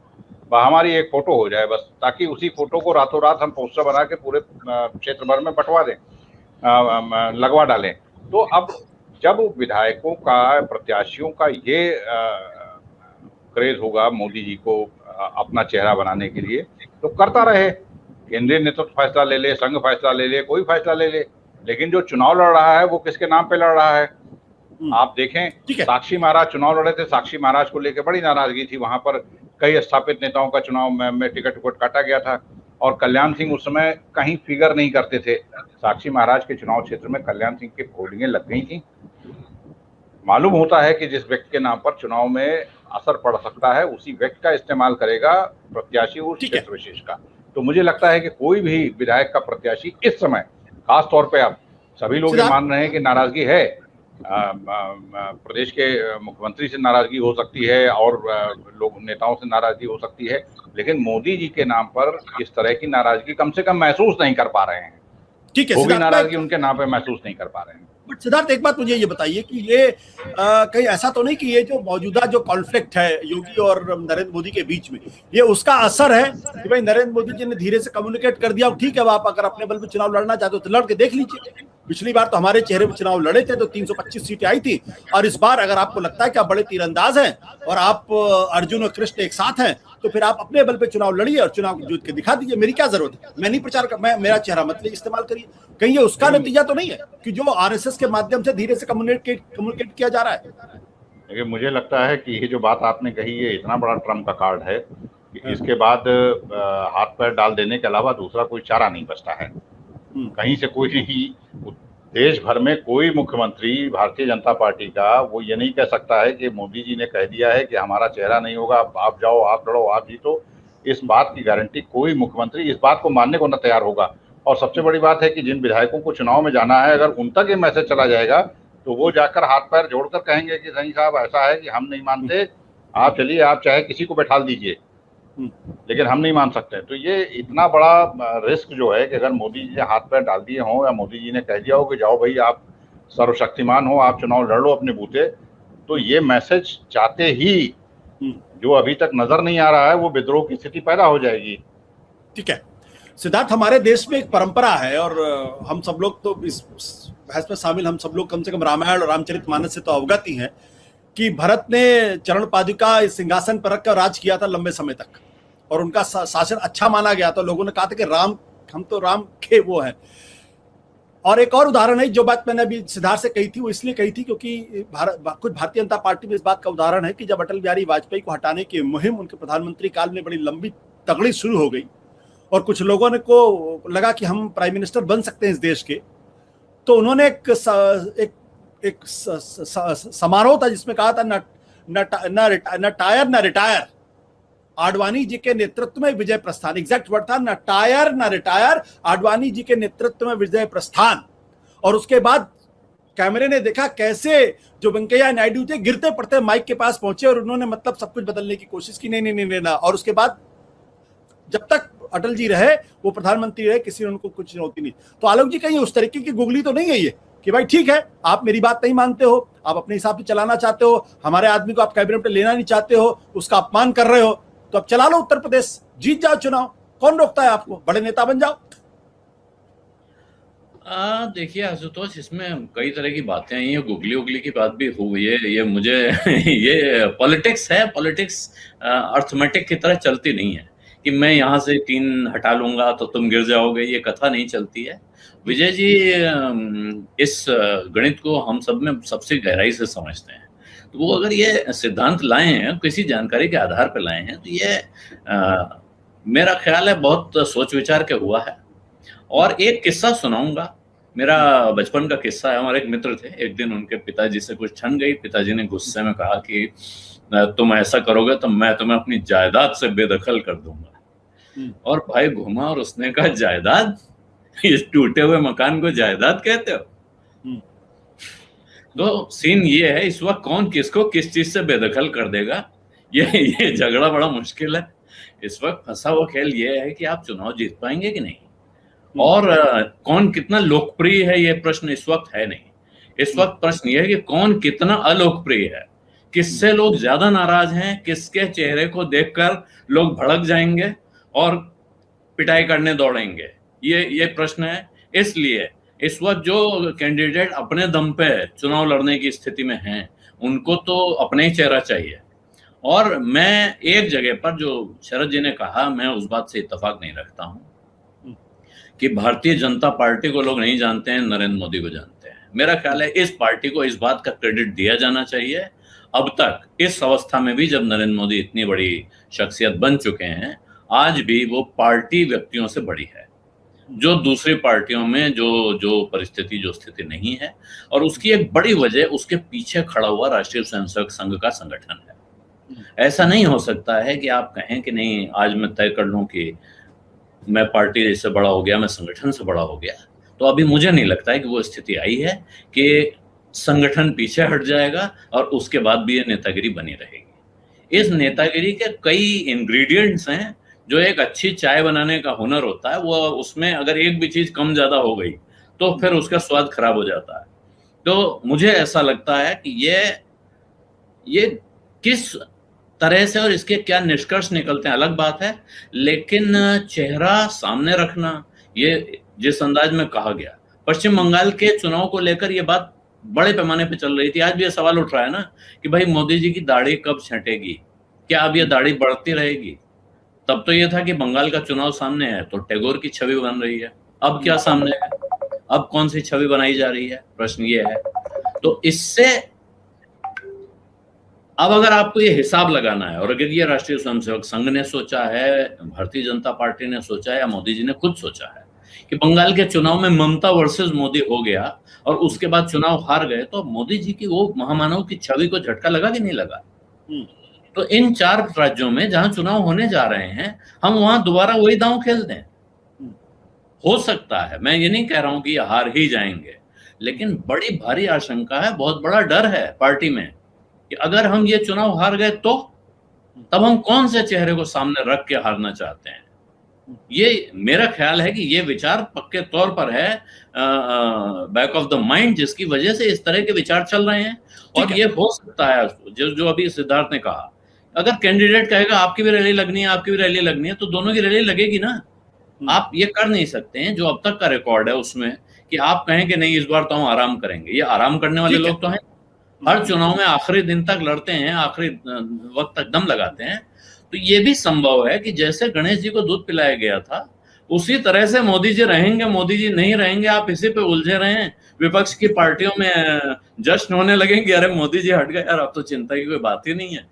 हमारी एक फोटो हो जाए बस, ताकि उसी फोटो को रातों रात हम पोस्टर बना के पूरे क्षेत्र भर में बंटवा दें, लगवा डालें। तो अब जब विधायकों का, प्रत्याशियों का ये क्रेज होगा मोदी जी को अपना चेहरा बनाने के लिए, तो करता रहे, केंद्रीय नेतृत्व फैसला ले ले, संघ फैसला ले ले, कोई फैसला ले ले, लेकिन जो चुनाव लड़ रहा है वो किसके नाम पे लड़ रहा है? आप देखें, साक्षी महाराज चुनाव लड़े थे, साक्षी महाराज को लेकर बड़ी नाराजगी थी, वहां पर कई स्थापित नेताओं का चुनाव में टिकट काटा गया था, और कल्याण सिंह उस समय कहीं फिगर नहीं करते थे। साक्षी महाराज के चुनाव क्षेत्र में कल्याण सिंह की होर्डिंगें लग गई थी, मालूम होता है कि जिस व्यक्ति के नाम पर चुनाव में असर पड़ सकता है उसी व्यक्ति का इस्तेमाल करेगा प्रत्याशी उस ठीक है। क्षेत्र विशेष का। तो मुझे लगता है कि कोई भी विधायक का प्रत्याशी इस समय, खास तौर पे अब सभी लोग ये मान रहे हैं कि नाराजगी है, प्रदेश के मुख्यमंत्री से नाराजगी हो सकती है और लोग नेताओं से नाराजगी हो सकती है, लेकिन मोदी जी के नाम पर इस तरह की नाराजगी कम से कम महसूस नहीं कर पा रहे हैं। ठीक है, वो भी सिद्धार्थ, नाराजगी उनके नाम पे महसूस नहीं कर पा रहे हैं। बट सिद्धार्थ एक बात मुझे ये बताइए कि ये कहीं ऐसा तो नहीं कि ये जो मौजूदा जो कॉन्फ्लिक्ट है योगी और नरेंद्र मोदी के बीच में, ये उसका असर है कि भाई नरेंद्र मोदी जी ने धीरे से कम्युनिकेट कर दिया, ठीक है आप अगर अपने बल पे चुनाव लड़ना चाहते हो तो लड़ के देख लीजिए। पिछली बार तो हमारे चेहरे पे चुनाव लड़े थे तो 325 सीटें आई थी, और इस बार अगर आपको लगता है कि आप बड़े तीरंदाज हैं और आप अर्जुन और कृष्ण एक साथ हैं तो फिर आप अपने बल पे चुनाव लड़िए और चुनाव जीत के दिखा दीजिए। मेरी क्या जरूरत है, मैं नहीं प्रचार कर, मैं मेरा चेहरा मत इस्तेमाल करिए। कहीं ये उसका नतीजा तो नहीं है कि जो आरएसएस के माध्यम से धीरे से कम्युनिकेट किया जा रहा है? देखिए, मुझे लगता है कि ये जो बात आपने कही है इतना बड़ा ट्रम्प का कार्ड है कि इसके बाद हाथ पैर डाल देने के अलावा दूसरा कोई चारा नहीं बचता है। कहीं से कोई नहीं, देश भर में कोई मुख्यमंत्री भारतीय जनता पार्टी का वो ये नहीं कह सकता है कि मोदी जी ने कह दिया है कि हमारा चेहरा नहीं होगा, आप जाओ, आप लड़ो, आप जीतो। इस बात की गारंटी कोई मुख्यमंत्री इस बात को मानने को न तैयार होगा। और सबसे बड़ी बात है कि जिन विधायकों को चुनाव में जाना है, अगर उन तक ये मैसेज चला जाएगा तो वो जाकर हाथ पैर जोड़कर कहेंगे कि सही साहब ऐसा है कि हम नहीं मानते, आप चलिए, आप चाहे किसी को बैठा दीजिए, लेकिन हम नहीं मान सकते। तो ये इतना बड़ा रिस्क जो है कि अगर मोदी जी ने हाथ पैर डाल दिए हों या मोदी जी ने कह दिया हो कि जाओ भाई आप सर्वशक्तिमान हो, आप चुनाव लड़ लो अपने बूते, तो ये मैसेज चाहते ही जो अभी तक नजर नहीं आ रहा है वो विद्रोह की स्थिति पैदा हो जाएगी। ठीक है सिद्धार्थ, हमारे देश में एक परंपरा है और हम सब लोग तो इस बहस में शामिल, हम सब लोग कम से कम रामायण और रामचरितमानस से तो अवगत ही हैं कि भरत ने चरण पादुका इस सिंहासन पर रखकर राज किया था लंबे समय तक और उनका शासन अच्छा माना गया था। लोगों ने कहा था कि राम, हम तो राम के वो हैं। और एक और उदाहरण है, जो बात मैंने अभी सिद्धार्थ से कही थी वो इसलिए कही थी क्योंकि कुछ भारतीय जनता पार्टी में इस बात का उदाहरण है कि जब अटल बिहारी वाजपेयी को हटाने की मुहिम उनके प्रधानमंत्री काल में बड़ी लंबी तगड़ी शुरू हो गई और कुछ लोगों ने को लगा कि हम प्राइम मिनिस्टर बन सकते हैं इस देश के, तो उन्होंने एक समारोह था जिसमें कहा था न टायर न रिटायर, आडवाणी जी के नेतृत्व में विजय प्रस्थान। एग्जैक्ट वर्ड था, न टायर न रिटायर, आडवाणी जी के नेतृत्व में विजय प्रस्थान। और उसके बाद कैमरे ने देखा कैसे जो वेंकैया नायडू थे गिरते पड़ते माइक के पास पहुंचे और उन्होंने मतलब सब कुछ बदलने की कोशिश की, नहीं। और उसके बाद जब तक अटल जी रहे, वो प्रधानमंत्री रहे, किसी ने उनको कुछ चुनौती नहीं। तो आलोक जी कहीं उस तरीके की गुगली तो नहीं है ये कि भाई ठीक है आप मेरी बात नहीं मानते हो, आप अपने हिसाब से चलाना चाहते हो, हमारे आदमी को आप कैबिनेट में लेना नहीं चाहते हो, उसका अपमान कर रहे हो, तो अब चला लो उत्तर प्रदेश, जीत जाओ चुनाव, कौन रोकता है आपको, बड़े नेता बन जाओ। देखिए आशुतोष, इसमें कई तरह की बातें आई हैं, गुगली उगली की बात भी हुई है। ये मुझे ये पॉलिटिक्स है, पॉलिटिक्स अर्थमेटिक की तरह चलती नहीं है कि मैं यहाँ से 3 हटा लूंगा तो तुम गिर जाओगे, ये कथा नहीं चलती है। विजय जी इस गणित को हम सब में सबसे गहराई से समझते हैं, तो वो अगर ये सिद्धांत लाए हैं, किसी जानकारी के आधार पर लाए हैं, तो ये मेरा ख्याल है बहुत सोच विचार के हुआ है। और एक किस्सा सुनाऊंगा, मेरा बचपन का किस्सा है। हमारे एक मित्र थे, एक दिन उनके पिताजी से कुछ छन गई, पिताजी ने गुस्से में कहा कि तुम ऐसा करोगे तो मैं तुम्हें अपनी जायदाद से बेदखल कर दूंगा। और भाई घुमा और उसने कहा जायदाद, इस टूटे हुए मकान को जायदाद कहते हो? तो सीन ये है, इस वक्त कौन किसको किस चीज से बेदखल कर देगा, ये झगड़ा बड़ा मुश्किल है। इस वक्त फंसा हुआ खेल ये है कि आप चुनाव जीत पाएंगे कि नहीं, और कौन कितना लोकप्रिय है, ये प्रश्न इस वक्त है नहीं। इस वक्त प्रश्न ये है कि कौन कितना अलोकप्रिय है, किससे लोग ज्यादा नाराज हैं, किसके चेहरे को देखकर लोग भड़क जाएंगे और पिटाई करने दौड़ेंगे, ये प्रश्न है। इसलिए इस वक्त जो कैंडिडेट अपने दम पे चुनाव लड़ने की स्थिति में हैं, उनको तो अपने ही चेहरा चाहिए। और मैं एक जगह पर जो शरद जी ने कहा, मैं उस बात से इत्तेफाक नहीं रखता हूं कि भारतीय जनता पार्टी को लोग नहीं जानते हैं, नरेंद्र मोदी को जानते हैं। मेरा ख्याल है इस पार्टी को इस बात का क्रेडिट दिया जाना चाहिए। अब तक इस अवस्था में भी जब नरेंद्र मोदी इतनी बड़ी शख्सियत बन चुके हैं, आज भी वो पार्टी व्यक्तियों से बड़ी है। जो दूसरी पार्टियों में जो जो परिस्थिति, जो स्थिति नहीं है। और उसकी एक बड़ी वजह उसके पीछे खड़ा हुआ राष्ट्रीय स्वयंसेवक संघ का संगठन है। ऐसा नहीं हो सकता है कि आप कहें कि नहीं, आज मैं तय कर लूं कि मैं पार्टी से बड़ा हो गया, मैं संगठन से बड़ा हो गया। तो अभी मुझे नहीं लगता है कि वो स्थिति आई है कि संगठन पीछे हट जाएगा और उसके बाद भी ये नेतागिरी बनी रहेगी। इस नेतागिरी के कई इंग्रेडिएंट्स हैं। जो एक अच्छी चाय बनाने का हुनर होता है, वो उसमें अगर एक भी चीज कम ज्यादा हो गई तो फिर उसका स्वाद खराब हो जाता है। तो मुझे ऐसा लगता है कि ये किस तरह से और इसके क्या निष्कर्ष निकलते हैं अलग बात है, लेकिन चेहरा सामने रखना, ये जिस अंदाज में कहा गया, पश्चिम बंगाल के चुनाव को लेकर ये बात बड़े पैमाने पे चल रही थी। आज भी ये सवाल उठ रहा है ना कि भाई मोदी जी की दाढ़ी कब छंटेगी, क्या अब ये दाढ़ी बढ़ती रहेगी? तब तो ये था कि बंगाल का चुनाव सामने है तो टैगोर की छवि बन रही है, अब क्या सामने है, अब कौन सी छवि बनाई जा रही है, प्रश्न ये है। तो इससे अब अगर आपको ये हिसाब लगाना है, और अगर ये राष्ट्रीय स्वयंसेवक संघ ने सोचा है, भारतीय जनता पार्टी ने सोचा है, या मोदी जी ने खुद सोचा है कि बंगाल के चुनाव में ममता वर्सेस मोदी हो गया और उसके बाद चुनाव हार गए, तो मोदी जी की वो महामानव की छवि को झटका लगा कि नहीं लगा? तो इन 4 राज्यों में जहां चुनाव होने जा रहे हैं, हम वहां दोबारा वही दांव खेल दें। हो सकता है, मैं ये नहीं कह रहा हूं कि ये हार ही जाएंगे, लेकिन बड़ी भारी आशंका है, बहुत बड़ा डर है पार्टी में कि अगर हम ये चुनाव हार गए तो तब हम कौन से चेहरे को सामने रख के हारना चाहते हैं। ये मेरा ख्याल है कि ये विचार पक्के तौर पर है बैक ऑफ द माइंड, जिसकी वजह से इस तरह के विचार चल रहे हैं। और ये हो सकता है जो अभी सिद्धार्थ ने कहा, अगर कैंडिडेट कहेगा आपकी भी रैली लगनी है, आपकी भी रैली लगनी है, तो दोनों की रैली लगेगी ना। आप ये कर नहीं सकते हैं जो अब तक का रिकॉर्ड है उसमें कि आप कहें कि नहीं इस बार तो हम आराम करेंगे। ये आराम करने वाले लोग तो हैं, हर चुनाव में आखिरी दिन तक लड़ते हैं, आखिरी वक्त तक दम लगाते हैं। तो ये भी संभव है कि जैसे गणेश जी को दूध पिलाया गया था, उसी तरह से मोदी जी रहेंगे, मोदी जी नहीं रहेंगे, आप इसी पे उलझे रहे हैं। विपक्ष की पार्टियों में जश्न होने लगेंगे, अरे मोदी जी हट गए यार, अब तो चिंता की कोई बात ही नहीं है,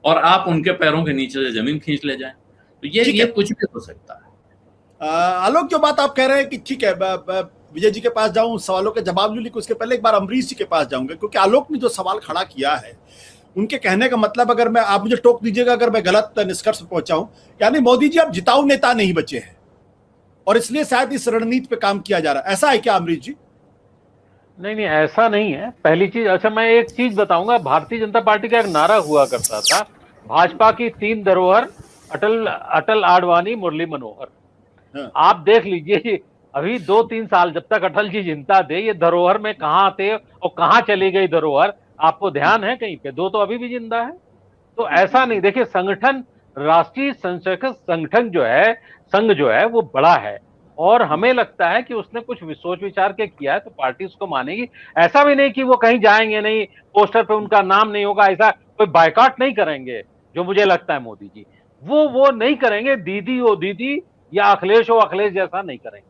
और आप उनके पैरों के नीचे से जमीन खींच ले जाएं। तो ये कुछ भी हो सकता है। आलोक, जो बात आप कह रहे हैं कि ठीक है, विजय जी के पास जाऊं सवालों के जवाब लूं, लेकिन उसके पहले एक बार अमरीश जी के पास जाऊंगा, क्योंकि आलोक ने जो सवाल खड़ा किया है, उनके कहने का मतलब, अगर मैं, आप मुझे टोक दीजिएगा अगर मैं गलत निष्कर्ष पर पहुंचाऊं, यानी मोदी जी अब जिताऊ नेता नहीं बचे हैं और इसलिए शायद इस रणनीति पे काम किया जा रहा है, ऐसा है क्या अमरीश जी? नहीं, ऐसा नहीं है। पहली चीज, अच्छा मैं एक चीज बताऊंगा, भारतीय जनता पार्टी का एक नारा हुआ करता था, भाजपा की 3 धरोहर, अटल, आडवाणी, मुरली मनोहर। आप देख लीजिए, अभी 2-3 साल जब तक अटल जी जिंदा थे, ये धरोहर में कहाँ थे और कहाँ चली गई धरोहर, आपको ध्यान है कहीं पे? 2 तो अभी भी जिंदा है। तो ऐसा नहीं, देखिए संगठन, राष्ट्रीय स्वयंसेवक संगठन जो है, संघ जो है वो बड़ा है, और हमें लगता है कि उसने कुछ सोच विचार के किया है तो पार्टी उसको मानेगी। ऐसा भी नहीं कि वो कहीं जाएंगे नहीं, पोस्टर पे उनका नाम नहीं होगा, ऐसा कोई बायकॉट नहीं करेंगे। जो मुझे लगता है मोदी जी वो नहीं करेंगे, दीदी ओ दीदी या अखिलेश ओ अखिलेश जैसा नहीं करेंगे।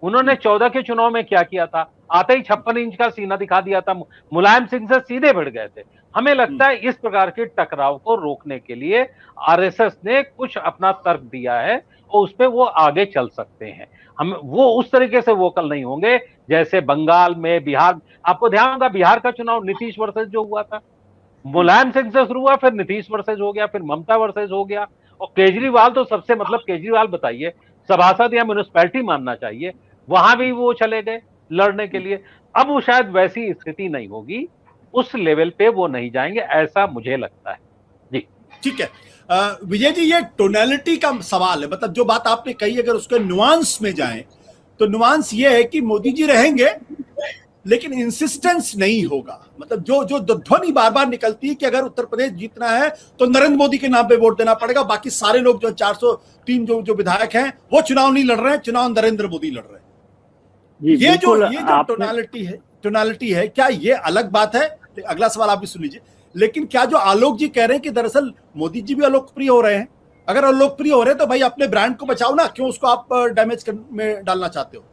उन्होंने 14 के चुनाव में क्या किया था, आते ही 56 इंच का सीना दिखा दिया था, मुलायम सिंह से सीधे भिड़ गए थे। हमें लगता है इस प्रकार के टकराव को रोकने के लिए आरएसएस ने कुछ अपना तर्क दिया है और उस पे वो आगे चल सकते हैं। हम वो उस तरीके से वोकल नहीं होंगे जैसे बंगाल में, बिहार, आपको ध्यान होगा बिहार का चुनाव नीतीश वर्सेस जो हुआ था, मुलायम सिंह से शुरू हुआ, फिर नीतीश वर्सेस हो गया, फिर ममता वर्सेस हो गया, और केजरीवाल तो सबसे, मतलब केजरीवाल बताइए, सभासद या म्यूनिसिपैलिटी मानना चाहिए, वहां भी वो चले गए लड़ने के लिए। अब वो शायद वैसी स्थिति नहीं होगी, उस लेवल पे वो नहीं जाएंगे, ऐसा मुझे लगता है जी। ठीक है विजय जी, ये टोनैलिटी का सवाल है, मतलब जो बात आपने कही, अगर उसके नुआंस में जाएं तो नुआंस ये है कि मोदी जी रहेंगे लेकिन इंसिस्टेंस नहीं होगा। मतलब जो ध्वनि बार बार निकलती है कि अगर उत्तर प्रदेश जीतना है तो नरेंद्र मोदी के नाम पे वोट देना पड़ेगा, बाकी सारे लोग जो 403 जो विधायक हैं वो चुनाव नहीं लड़ रहे हैं, चुनाव नरेंद्र मोदी लड़ रहे हैं। ये जो टोनैलिटी है, क्या ये अलग बात है? अगला सवाल आप भी सुन लीजिए। लेकिन क्या जो आलोक जी कह रहे हैं कि दरअसल मोदी जी भी अलोकप्रिय हो रहे हैं, अगर अलोकप्रिय हो रहे हैं तो भाई अपने ब्रांड को बचाओ ना, क्यों उसको आप डैमेज में डालना चाहते हो?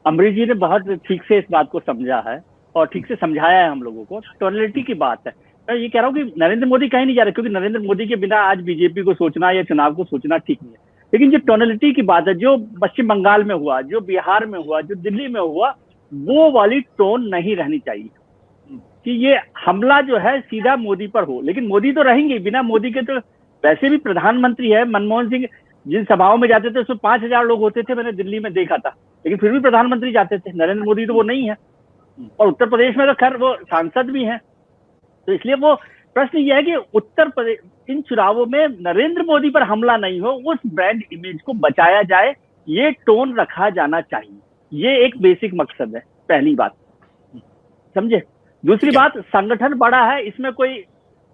अमरीश जी ने बहुत ठीक से इस बात को समझा है और ठीक से समझाया है हम लोगों को। टॉलरेटी की बात है, मैं ये कह रहा हूँ कि नरेंद्र मोदी कहीं नहीं जा रहे, क्योंकि नरेंद्र मोदी के बिना आज बीजेपी को सोचना या चुनाव को सोचना ठीक नहीं है। लेकिन जो टोनलिटी की बात है, जो पश्चिम बंगाल में हुआ, जो बिहार में हुआ, जो दिल्ली में हुआ, वो वाली टोन नहीं रहनी चाहिए कि ये हमला जो है सीधा मोदी पर हो। लेकिन मोदी तो रहेंगे, बिना मोदी के तो वैसे भी प्रधानमंत्री है। मनमोहन सिंह जिन सभाओं में जाते थे उसमें 5,000 लोग होते थे, मैंने दिल्ली में देखा था, लेकिन फिर भी प्रधानमंत्री जाते थे। नरेंद्र मोदी तो वो नहीं है, और उत्तर प्रदेश में तो खैर वो सांसद भी हैं। तो इसलिए वो प्रश्न ये है कि उत्तर प्रदेश इन चुनावों में नरेंद्र मोदी पर हमला नहीं हो, उस ब्रांड इमेज को बचाया जाए, ये टोन रखा जाना चाहिए। ये एक बेसिक मकसद है, पहली बात, समझे। दूसरी बात, संगठन बड़ा है, इसमें कोई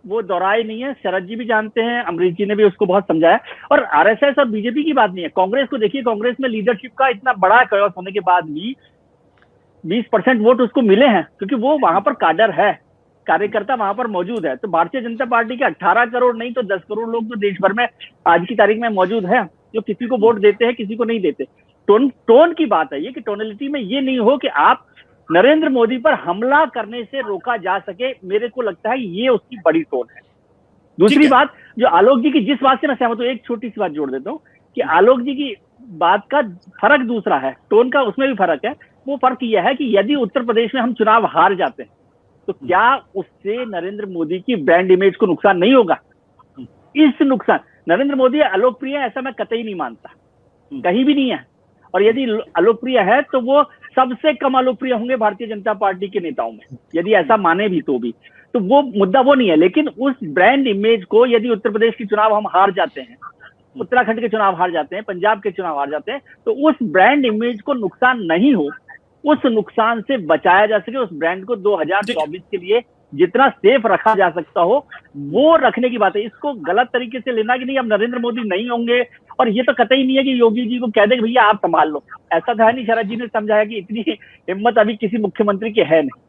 वो दोहराए नहीं है। शरद जी भी जानते हैं, अमरीश जी ने भी उसको बहुत समझाया। और आरएसएस और बीजेपी की बात नहीं है। कांग्रेस को देखिए, कांग्रेस में लीडरशिप का इतना बड़ा कयास होने के बाद भी 20% वोट उसको मिले हैं, क्योंकि वो वहां पर काडर है, कार्यकर्ता वहां पर मौजूद है। तो भारतीय जनता पार्टी के 18 करोड़ नहीं तो 10 करोड़ लोग तो देश भर में आज की तारीख में मौजूद है, जो किसी को वोट देते हैं, किसी को नहीं देते। टोन की बात है ये, कि टोनलिटी में ये नहीं हो कि आप नरेंद्र मोदी पर हमला करने से रोका जा सके। मेरे को लगता है ये उसकी बड़ी टोन है। दूसरी बात, जो आलोक जी की जिस बात से मैं सहमत हूं, एक छोटी सी बात जोड़ देता हूं कि आलोक जी की बात का फर्क दूसरा है, टोन का उसमें भी फर्क है। वो फर्क यह है कि यदि उत्तर प्रदेश में हम चुनाव हार जाते हैं तो क्या उससे नरेंद्र मोदी की ब्रांड इमेज को नुकसान नहीं होगा? इस नुकसान, नरेंद्र मोदी अलोकप्रिय है ऐसा मैं कतई नहीं मानता, कहीं भी नहीं है। और यदि अलोकप्रिय है तो वो सबसे कम अलोकप्रिय होंगे भारतीय जनता पार्टी के नेताओं में, यदि ऐसा माने भी तो वो मुद्दा वो नहीं है। लेकिन उस ब्रांड इमेज को यदि उत्तर प्रदेश के चुनाव हम हार जाते हैं, उत्तराखंड के चुनाव हार जाते हैं, पंजाब के चुनाव हार जाते हैं, तो उस ब्रांड इमेज को नुकसान नहीं हो, उस नुकसान से बचाया जा सके, उस ब्रांड को 2024 के लिए जितना सेफ रखा जा सकता हो वो रखने की बात है। इसको गलत तरीके से लेना कि नहीं अब नरेंद्र मोदी नहीं होंगे, और ये तो कतई नहीं है कि योगी जी को कह दे कि भैया आप संभाल लो, ऐसा था नहीं। शरद जी ने समझाया कि इतनी हिम्मत अभी किसी मुख्यमंत्री की है नहीं।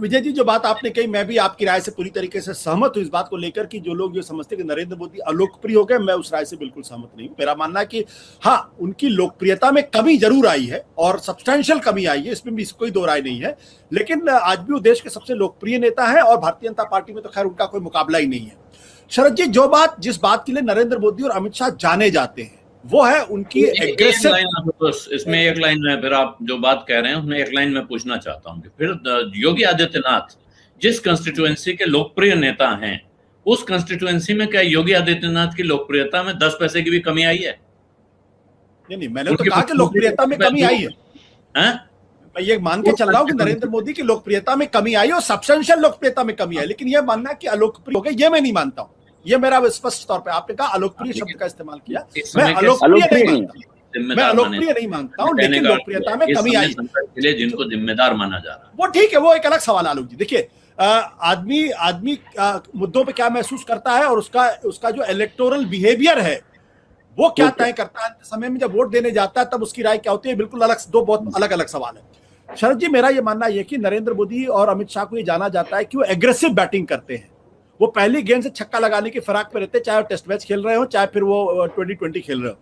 विजय जी, जो बात आपने कही, मैं भी आपकी राय से पूरी तरीके से सहमत हूं इस बात को लेकर कि जो लोग ये समझते हैं कि नरेंद्र मोदी अलोकप्रिय हो गए, मैं उस राय से बिल्कुल सहमत नहीं हूं। मेरा मानना है कि हाँ, उनकी लोकप्रियता में कमी जरूर आई है और सब्सटैंशियल कमी आई है, इसमें भी कोई दो राय नहीं है। लेकिन आज भी वो देश के सबसे लोकप्रिय नेता है और भारतीय जनता पार्टी में तो खैर उनका कोई मुकाबला ही नहीं है। शरद जी, जिस बात के लिए नरेंद्र मोदी और अमित शाह जाने जाते हैं वो है उनकी एग्रेसिव। इसमें एक लाइन में फिर आप जो बात कह रहे हैं उसमें एक लाइन में पूछना चाहता हूं कि फिर योगी आदित्यनाथ जिस कंस्टिट्यूएंसी के लोकप्रिय नेता हैं, उस कंस्टिट्यूएंसी में क्या योगी आदित्यनाथ की लोकप्रियता में 10 पैसे की भी कमी आई है? नहीं, मैंने तो कहा कि लोकप्रियता में कमी आई है। मैं ये मान के चल रहा हूं कि नरेंद्र मोदी की लोकप्रियता में कमी आई और सब्सटेंशियल लोकप्रियता में कमी आई, लेकिन यह मानना कि अलोकप्रिय हो गए ये मैं नहीं मानता हूं। ये मेरा स्पष्ट तौर पे, आपने कहा अलोकप्रिय शब्द का इस्तेमाल किया, मैं अलोकप्रिय नहीं मानता हूं, लेकिन लोकप्रियता में कमी आई है जिनको जिम्मेदार माना जा रहा है। वो ठीक है, वो एक अलग सवाल। आलोक जी देखिए, आदमी मुद्दों पे क्या महसूस करता है और उसका जो इलेक्टोरल बिहेवियर है वो क्या तय करता है समय में जब वोट देने जाता है, तब उसकी राय क्या होती है, बिल्कुल दो बहुत अलग अलग सवाल है। शरद जी, मेरा ये मानना है कि नरेंद्र मोदी और अमित शाह को ये जाना जाता है कि वो एग्रेसिव बैटिंग करते हैं। वो पहली गेंद से छक्का लगाने की फिराक में रहते हैं, चाहे वो टेस्ट मैच खेल रहे हो चाहे फिर वो 2020 खेल रहे हो।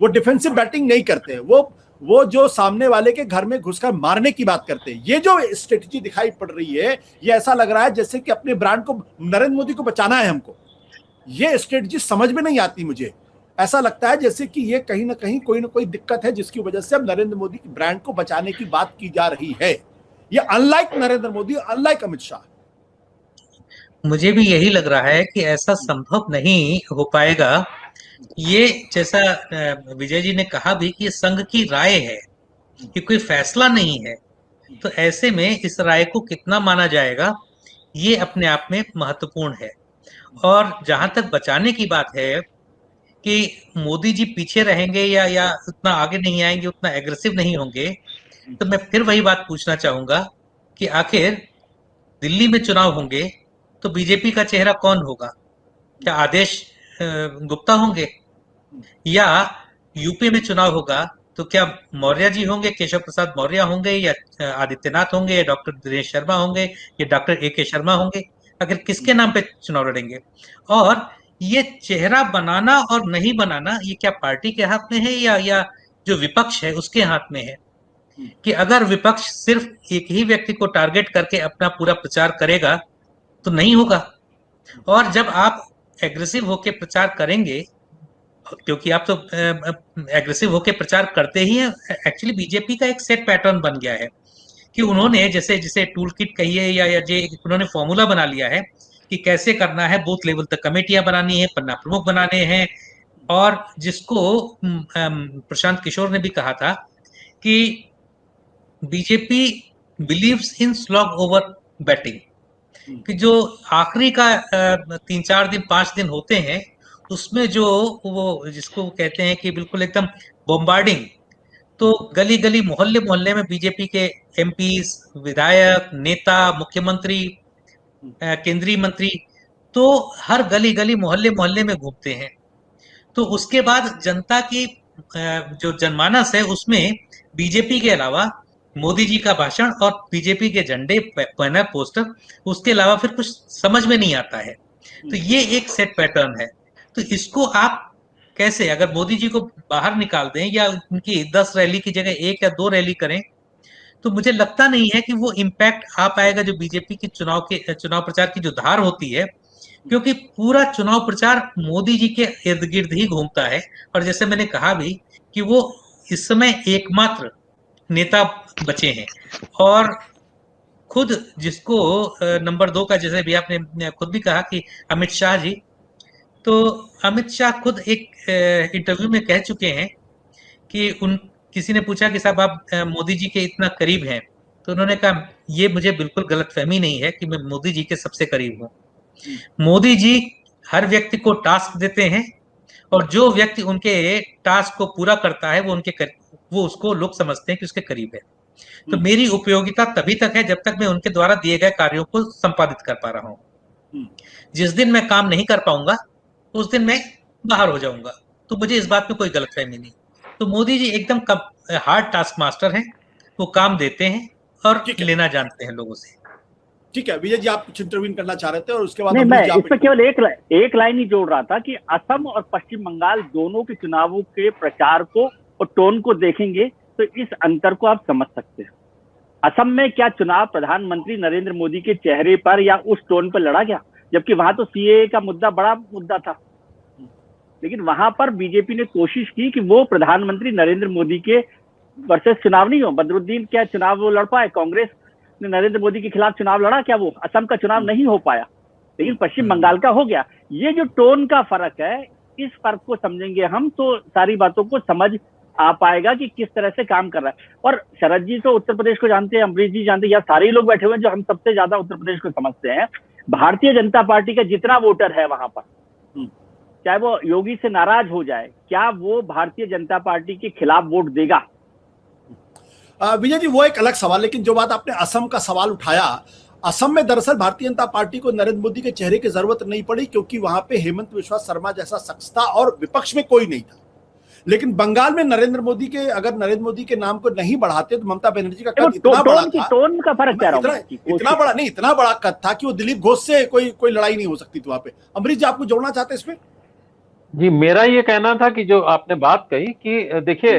वो डिफेंसिव बैटिंग नहीं करते हैं, वो जो सामने वाले के घर में घुसकर मारने की बात करते हैं। ये जो स्ट्रेटजी दिखाई पड़ रही है, ये ऐसा लग रहा है जैसे कि अपने ब्रांड को, नरेंद्र मोदी को बचाना है हमको। ये स्ट्रेटजी समझ में नहीं आती मुझे। ऐसा लगता है जैसे कि ये कहीं ना कहीं कोई ना कोई दिक्कत है जिसकी वजह से अब नरेंद्र मोदी की ब्रांड को बचाने की बात की जा रही है। ये अनलाइक नरेंद्र मोदी, अनलाइक अमित शाह। मुझे भी यही लग रहा है कि ऐसा संभव नहीं हो पाएगा। ये जैसा विजय जी ने कहा भी कि संघ की राय है, कि कोई फैसला नहीं है, तो ऐसे में इस राय को कितना माना जाएगा ये अपने आप में महत्वपूर्ण है। और जहां तक बचाने की बात है कि मोदी जी पीछे रहेंगे या उतना आगे नहीं आएंगे, उतना एग्रेसिव नहीं होंगे, तो मैं फिर वही बात पूछना चाहूंगा कि आखिर दिल्ली में चुनाव होंगे तो बीजेपी का चेहरा कौन होगा? क्या आदेश गुप्ता होंगे? या यूपी में चुनाव होगा तो क्या मौर्य जी होंगे, केशव प्रसाद मौर्य होंगे, या आदित्यनाथ होंगे, या डॉक्टर दिनेश शर्मा होंगे, या डॉक्टर AK शर्मा होंगे? आखिर किसके नाम पे चुनाव लड़ेंगे? और ये चेहरा बनाना और नहीं बनाना ये क्या पार्टी के हाथ में है या जो विपक्ष है उसके हाथ में है? कि अगर विपक्ष सिर्फ एक ही व्यक्ति को टारगेट करके अपना पूरा प्रचार करेगा तो नहीं होगा। और जब आप एग्रेसिव होकर प्रचार करेंगे क्योंकि आप तो एग्रेसिव होकर प्रचार करते ही हैं। एक्चुअली बीजेपी का एक सेट पैटर्न बन गया है कि उन्होंने जैसे जैसे टूल किट कहिए या जे उन्होंने फॉर्मूला बना लिया है कि कैसे करना है। बूथ लेवल तक कमेटियां बनानी है, पन्ना प्रमुख बनाने हैं, और जिसको प्रशांत किशोर ने भी कहा था कि BJP believes in slog over batting, कि जो आखिरी का 3-4 दिन 5 दिन होते हैं उसमें जो वो जिसको कहते हैं कि बिल्कुल एकदम बॉम्बार्डिंग, तो गली गली मोहल्ले मोहल्ले में बीजेपी के एमपीज, विधायक, नेता, मुख्यमंत्री, केंद्रीय मंत्री, तो हर गली गली मोहल्ले मोहल्ले में घूमते हैं। तो उसके बाद जनता की जो जनमानस है उसमें बीजेपी के अलावा मोदी जी का भाषण और बीजेपी के झंडे, बैनर, पोस्टर, उसके अलावा फिर कुछ समझ में नहीं आता है। तो ये एक सेट पैटर्न है। तो इसको आप कैसे, अगर मोदी जी को बाहर निकाल दें या उनकी 10 रैली की जगह 1 या 2 रैली करें, तो मुझे लगता नहीं है कि वो इम्पैक्ट आ पाएगा जो बीजेपी की चुनाव प्रचार की जो धार होती है, क्योंकि पूरा चुनाव प्रचार मोदी जी के इर्द गिर्द ही घूमता है। और जैसे मैंने कहा भी कि वो इस समय एकमात्र नेता बचे हैं, और खुद जिसको नंबर 2 का, जैसे भी आपने खुद भी कहा कि अमित शाह जी, तो अमित शाह खुद एक इंटरव्यू में कह चुके हैं कि किसी ने पूछा कि साहब आप मोदी जी के इतना करीब हैं, तो उन्होंने कहा ये मुझे बिल्कुल गलतफहमी नहीं है कि मैं मोदी जी के सबसे करीब हूँ। मोदी जी हर व्यक्ति को टास्क देते हैं, और जो व्यक्ति उनके टास्क को पूरा करता है वो उसको लोग समझते हैं कि उसके करीब है। तो मेरी उपयोगिता तभी तक है जब तक मैं उनके द्वारा दिए गए कार्यों को संपादित कर पा रहा हूँ। जिस दिन मैं काम नहीं कर पाऊंगा उस दिन मैं बाहर हो जाऊंगा। तो मुझे इस बात में कोई गलतफहमी नहीं। तो मोदी जी एकदम हार्ड टास्क मास्टर हैं, वो काम देते हैं और लेना जानते हैं लोगों से। ठीक है विजय जी, आप कुछ इंटरव्यू करना चाह रहे थे और उसके बाद नहीं, मैं इस पर केवल एक लाइन ही जोड़ रहा था कि असम और पश्चिम बंगाल दोनों के चुनावों के प्रचार को और टोन को देखेंगे तो इस अंतर को आप समझ सकते हैं। असम में क्या चुनाव प्रधानमंत्री नरेंद्र मोदी के चेहरे पर या उस टोन पर लड़ा गया, जबकि वहां तो सीएए का मुद्दा बड़ा मुद्दा था। लेकिन वहां पर बीजेपी ने कोशिश की कि वो प्रधानमंत्री नरेंद्र मोदी के वर्सेस चुनाव नहीं हो। बदरुद्दीन क्या चुनाव वो लड़ पाए? कांग्रेस ने नरेंद्र मोदी के खिलाफ चुनाव लड़ा क्या? वो असम का चुनाव नहीं हो पाया, लेकिन पश्चिम बंगाल का हो गया। ये जो टोन का फर्क है, इस फर्क को समझेंगे हम तो सारी बातों को समझ आ पाएगा कि किस तरह से काम कर रहा है। और शरद जी तो उत्तर प्रदेश को जानते हैं, अमरीश जी जानते हैं, या सारे लोग बैठे हुए हैं जो हम सबसे ज्यादा उत्तर प्रदेश को समझते हैं। भारतीय जनता पार्टी का जितना वोटर है वहां पर, चाहे वो योगी से नाराज हो जाए, क्या वो भारतीय जनता पार्टी के खिलाफ वोट देगा? विजय जी वो एक अलग सवाल, लेकिन जो बात आपने असम का सवाल उठाया, असम में दरअसल भारतीय जनता पार्टी को नरेंद्र मोदी के चेहरे की जरूरत नहीं पड़ी, क्योंकि वहां पे हेमंत बिस्वा शर्मा जैसा शख्स था और विपक्ष में कोई नहीं था। लेकिन बंगाल में नरेंद्र मोदी के नाम को नहीं बढ़ाते तो ममता बनर्जी का कद इतना बड़ा था, टोन का फर्क क्या रहा? इतना बड़ा कद था कि वो दिलीप घोष से कोई लड़ाई नहीं हो सकती थी वहां पे। अमरीश जी, आपको जोड़ना चाहते हैं इसमें? जी, मेरा ये कहना था कि जो आपने बात कही कि देखिए,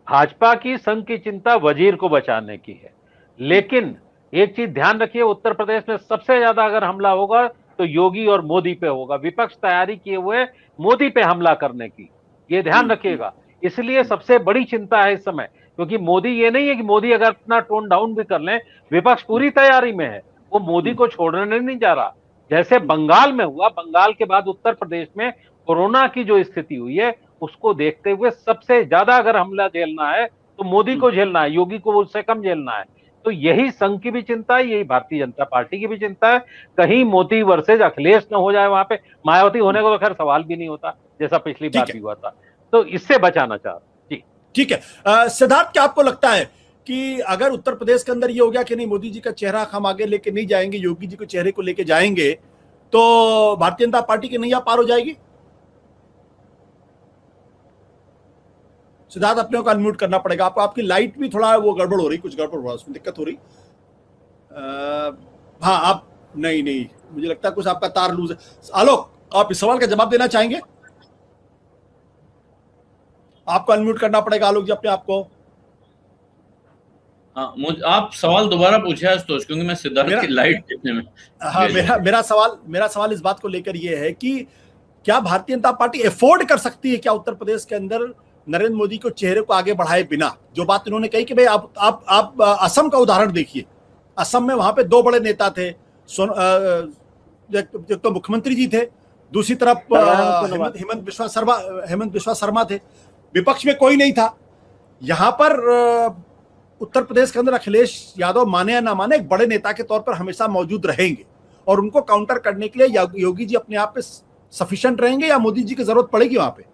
भाजपा की संघ की चिंता वजीर को बचाने की है, लेकिन एक चीज ध्यान रखिए, उत्तर प्रदेश में सबसे ज्यादा अगर हमला होगा तो योगी और मोदी पे होगा। विपक्ष तैयारी किए हुए मोदी पे हमला करने की, ये ध्यान रखिएगा। इसलिए सबसे बड़ी चिंता है इस समय, क्योंकि मोदी, ये नहीं है कि मोदी अगर अपना टोन डाउन भी कर लें, विपक्ष पूरी तैयारी में है, वो मोदी को छोड़ने नहीं जा रहा। जैसे बंगाल में हुआ, बंगाल के बाद उत्तर प्रदेश में कोरोना की जो स्थिति हुई है, उसको देखते हुए सबसे ज्यादा अगर हमला झेलना है तो मोदी को झेलना है, योगी को उससे कम झेलना है। तो यही संघ की भी चिंता है, यही भारतीय जनता पार्टी की भी चिंता है, कहीं मोदी वर्सेज अखिलेश न हो जाए वहां पे। मायावती होने का तो खैर सवाल भी नहीं होता, जैसा पिछली बार भी हुआ था। तो इससे बचाना चाह जी। ठीक है, सिद्धार्थ, क्या आपको लगता है कि अगर उत्तर प्रदेश के अंदर ये हो गया कि नहीं, मोदी जी का चेहरा हम आगे लेके नहीं जाएंगे, योगी जी के चेहरे को लेके जाएंगे, तो भारतीय जनता पार्टी की नैया पार हो जाएगी? सिद्धार्थ, अपने को अनम्यूट करना पड़ेगा आपको, आपकी लाइट भी थोड़ा वो गड़बड़ हो रही, कुछ गड़बड़ हो रहा है, उसमें दिक्कत हो रही। हाँ, आप नहीं, मुझे लगता है कुछ आपका तार लूज है। आलोक, आप इस सवाल का जवाब देना चाहेंगे? आपको अनम्यूट करना पड़ेगा आलोक जी अपने आपको। हाँ, आप सवाल दोबारा पूछे आशुतोष, क्योंकि मैं सिद्धार्थ की लाइट देखने में। हाँ, मेरा सवाल इस बात को लेकर ये है कि क्या भारतीय जनता पार्टी एफोर्ड कर सकती है क्या उत्तर प्रदेश के अंदर नरेंद्र मोदी को चेहरे को आगे बढ़ाए बिना? जो बात इन्होंने कही कि भाई आप असम का उदाहरण देखिए, असम में वहां पे दो बड़े नेता थे, एक तो मुख्यमंत्री जी थे, दूसरी तरफ हेमंत बिश्वा शर्मा थे, विपक्ष में कोई नहीं था। यहां पर उत्तर प्रदेश के अंदर अखिलेश यादव माने या ना माने एक बड़े नेता के तौर पर हमेशा मौजूद रहेंगे और उनको काउंटर करने के लिए योगी जी अपने आप पे सफिशिएंट रहेंगे या मोदी जी की जरूरत पड़ेगी वहां पे?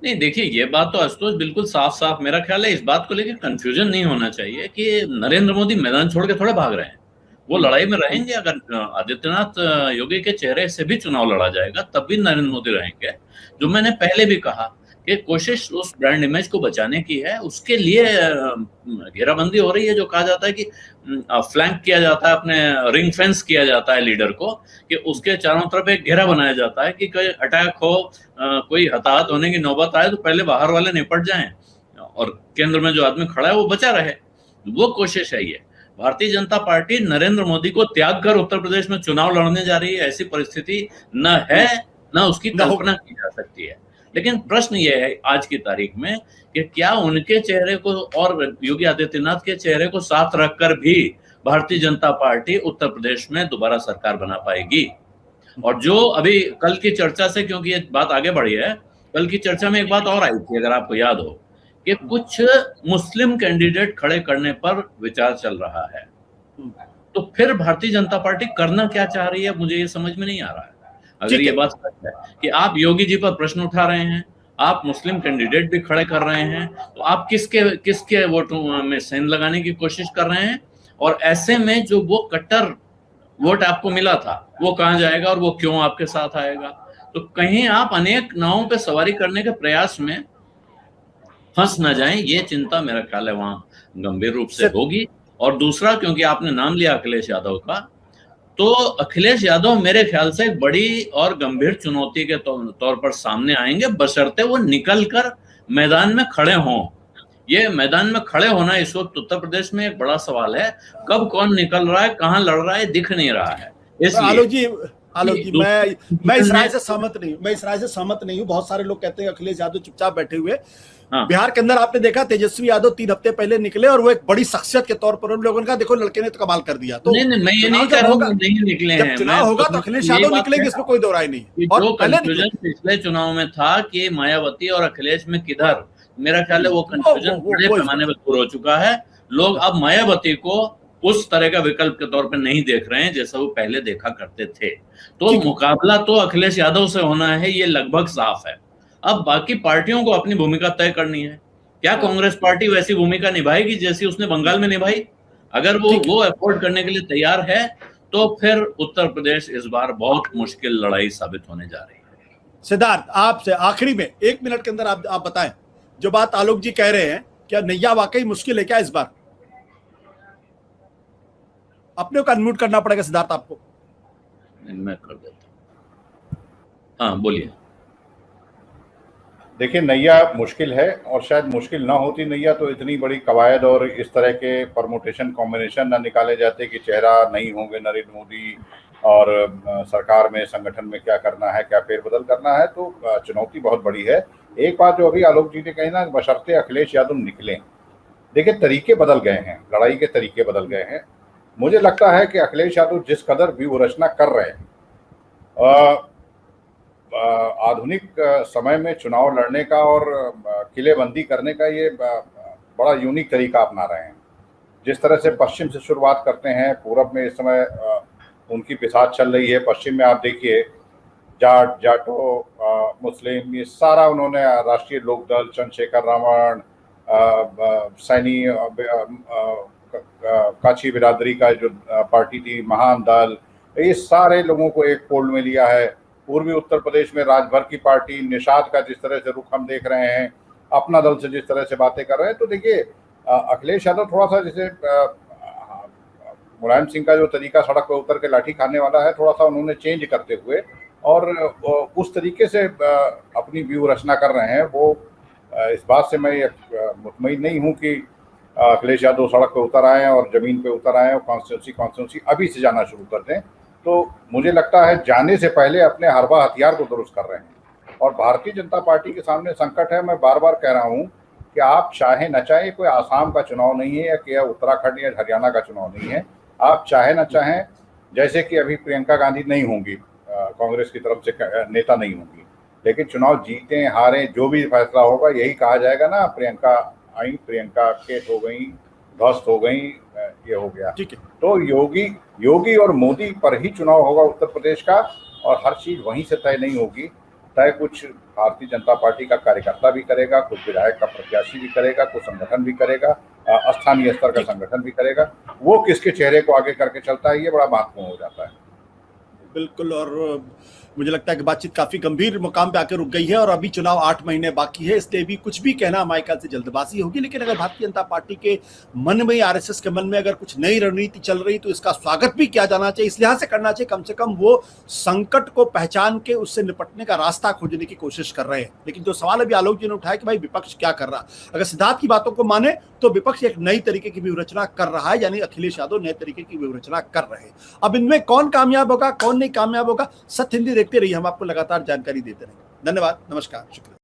नहीं, देखिए ये बात तो आशुतोष बिल्कुल साफ साफ, मेरा ख्याल है इस बात को लेकर कंफ्यूजन नहीं होना चाहिए कि नरेंद्र मोदी मैदान छोड़ के थोड़े भाग रहे हैं। वो लड़ाई में रहेंगे। अगर आदित्यनाथ योगी के चेहरे से भी चुनाव लड़ा जाएगा तब भी नरेंद्र मोदी रहेंगे। जो मैंने पहले भी कहा कि कोशिश उस ब्रांड इमेज को बचाने की है, उसके लिए घेराबंदी हो रही है। जो कहा जाता है कि फ्लैंक किया जाता है, अपने रिंग फेंस किया जाता है लीडर को, कि उसके चारों तरफ एक घेरा बनाया जाता है कि कोई अटैक हो, कोई हताहत होने की नौबत आए तो पहले बाहर वाले निपट जाएं और केंद्र में जो आदमी खड़ा है वो बचा रहे। वो कोशिश है ये। भारतीय जनता पार्टी नरेंद्र मोदी को त्याग कर उत्तर प्रदेश में चुनाव लड़ने जा रही है, ऐसी परिस्थिति न है, न उसकी कल्पना की जा सकती है। लेकिन प्रश्न यह है आज की तारीख में कि क्या उनके चेहरे को और योगी आदित्यनाथ के चेहरे को साथ रखकर भी भारतीय जनता पार्टी उत्तर प्रदेश में दोबारा सरकार बना पाएगी? और जो अभी कल की चर्चा से, क्योंकि ये बात आगे बढ़ी है, कल की चर्चा में एक बात और आई थी, अगर आपको याद हो, कि कुछ मुस्लिम कैंडिडेट खड़े करने पर विचार चल रहा है। तो फिर भारतीय जनता पार्टी करना क्या चाह रही है, मुझे ये समझ में नहीं आ रहा है। अगर ये बात सच है कि आप योगी जी पर प्रश्न उठा रहे हैं, आप मुस्लिम कैंडिडेट भी खड़े कर रहे हैं, तो आप किसके वोटों में सेंध लगाने की कोशिश कर रहे हैं? और ऐसे में जो वो कट्टर वोट आपको मिला था वो कहां जाएगा और वो क्यों आपके साथ आएगा? तो कहीं आप अनेक नावों पे सवारी करने के प्रयास में फंस न जाएं, ये चिंता मेरा ख्याल है वहां गंभीर रूप से होगी। और दूसरा, क्योंकि आपने नाम लिया अखिलेश यादव का, तो अखिलेश यादव मेरे ख्याल से एक बड़ी और गंभीर चुनौती के तौर पर सामने आएंगे, बशर्ते वो निकलकर मैदान में खड़े हों। ये मैदान में खड़े होना इस वक्त उत्तर प्रदेश में एक बड़ा सवाल है। कब कौन निकल रहा है, कहां लड़ रहा है, दिख नहीं रहा है। आलोक जी मैं इस राय से सहमत नहीं हूं। बहुत सारे लोग कहते हैं अखिलेश यादव चुपचाप बैठे हुए। हाँ। बिहार के अंदर आपने देखा तेजस्वी यादव 3 हफ्ते पहले निकले और वो एक बड़ी शख्सियत के तौर पर उन लोगों ने कहा देखो लड़के ने तो कमाल कर दिया। तो नहीं, मैं ये नहीं कह रहा हूं नहीं निकले हैं। जब चुनाव होगा तो अखिलेश यादव निकलेंगे, इसमें कोई दो राय नहीं। और कंफ्यूजन पिछले चुनाव में था कि मायावती और अखिलेश में किधर, मेरा ख्याल है वो कंफ्यूजन बड़े पैमाने पर दूर हो चुका है। लोग अब मायावती को उस तरह का विकल्प के तौर पर नहीं देख रहे हैं जैसा वो पहले देखा करते थे। तो मुकाबला तो अखिलेश यादव से होना है, ये लगभग साफ है। अब बाकी पार्टियों को अपनी भूमिका तय करनी है। क्या कांग्रेस पार्टी वैसी भूमिका निभाएगी जैसी उसने बंगाल में निभाई? अगर वो एफोर्ड करने के लिए तैयार है तो फिर उत्तर प्रदेश इस बार बहुत मुश्किल लड़ाई साबित होने जा रही है। सिद्धार्थ, आपसे आखिरी में 1 मिनट के अंदर आप बताएं, जो बात आलोक जी कह रहे हैं, क्या नैया वाकई मुश्किल है क्या इस बार? अपने को अनम्यूट करना पड़ेगा सिद्धार्थ आपको। मैं कर देता हूं। हाँ बोलिए। देखिए, नैया मुश्किल है और शायद मुश्किल ना होती नैया तो इतनी बड़ी कवायद और इस तरह के परमुटेशन कॉम्बिनेशन ना निकाले जाते कि चेहरा नहीं होंगे नरेंद्र मोदी और सरकार में, संगठन में क्या करना है, क्या फेरबदल करना है। तो चुनौती बहुत बड़ी है। एक बात जो अभी आलोक जी ने कही ना, बशर्ते अखिलेश यादव निकलें। देखिए, तरीके बदल गए हैं, लड़ाई के तरीके बदल गए हैं। मुझे लगता है कि अखिलेश यादव जिस कदर व्यूह रचना कर रहे हैं, आधुनिक समय में चुनाव लड़ने का और किलेबंदी करने का ये बड़ा यूनिक तरीका अपना रहे हैं। जिस तरह से पश्चिम से शुरुआत करते हैं, पूरब में इस समय उनकी पिसाच चल रही है। पश्चिम में आप देखिए जाट, जाटो, मुस्लिम, ये सारा उन्होंने, राष्ट्रीय लोकदल, चंद्रशेखर रावण, सैनी, काची बिरादरी का जो पार्टी थी, महान दल, ये सारे लोगों को एक फोल्ड में लिया है। पूर्वी उत्तर प्रदेश में राजभर की पार्टी, निषाद का जिस तरह से रुख हम देख रहे हैं, अपना दल से जिस तरह से बातें कर रहे हैं, तो देखिए अखिलेश यादव थोड़ा सा जैसे मुलायम सिंह का जो तरीका सड़क पर उतर के लाठी खाने वाला है, थोड़ा सा उन्होंने चेंज करते हुए और उस तरीके से अपनी व्यू रचना कर रहे हैं। वो इस बात से मैं मुतमईन नहीं हूँ कि अखिलेश यादव सड़क पर उतर आए और जमीन पे उतर आए और कॉन्स्टिट्यूंसी अभी से जाना शुरू कर दें। तो मुझे लगता है जाने से पहले अपने हरबा हथियार को दुरुस्त कर रहे हैं। और भारतीय जनता पार्टी के सामने संकट है। मैं बार बार कह रहा हूं कि आप चाहे न चाहे, कोई आसाम का चुनाव नहीं है या उत्तराखंड या हरियाणा का चुनाव नहीं है। आप चाहे न चाहें, जैसे कि अभी प्रियंका गांधी नहीं होंगी, कांग्रेस की तरफ से नेता नहीं होंगी, लेकिन चुनाव जीते हारे जो भी फैसला होगा यही कहा जाएगा ना, प्रियंका आई, प्रियंका केस हो गई, ध्वस्त हो गई, ये हो गया। ठीक है। तो योगी और मोदी पर ही चुनाव होगा उत्तर प्रदेश का, और हर चीज वहीं से तय नहीं होगी। तय कुछ भारतीय जनता पार्टी का कार्यकर्ता भी करेगा, कुछ विधायक का प्रत्याशी भी करेगा, कुछ संगठन भी करेगा, स्थानीय स्तर का संगठन भी करेगा। वो किसके चेहरे को आगे करके चलता है, ये बड़ा महत्वपूर्ण हो जाता है। बिल्कुल। और मुझे लगता है कि बातचीत काफी गंभीर मुकाम पे आकर रुक गई है और अभी चुनाव 8 महीने बाकी है, इसलिए भी कुछ भी कहना हमारे ख्याल से जल्दबाजी होगी। लेकिन अगर भारतीय जनता पार्टी के मन में, आरएसएस के मन में अगर कुछ नई रणनीति चल रही तो इसका स्वागत भी किया जाना चाहिए। इस लिहाज से करना चाहिए, कम से कम वो संकट को पहचान के उससे निपटने का रास्ता खोजने की कोशिश कर रहे हैं। लेकिन जो सवाल अभी आलोक जी ने उठाया कि भाई विपक्ष क्या कर रहा, अगर सिद्धार्थ की बातों को माने तो विपक्ष एक नई तरीके की व्यूहरचना कर रहा है, यानी अखिलेश यादव नए तरीके की व्यूहरचना कर रहे हैं। अब इनमें कौन कामयाब होगा, कौन नहीं कामयाब होगा, सत्य हिंदी देखते रहिए, हम आपको लगातार जानकारी देते रहेंगे। धन्यवाद, नमस्कार, शुक्रिया।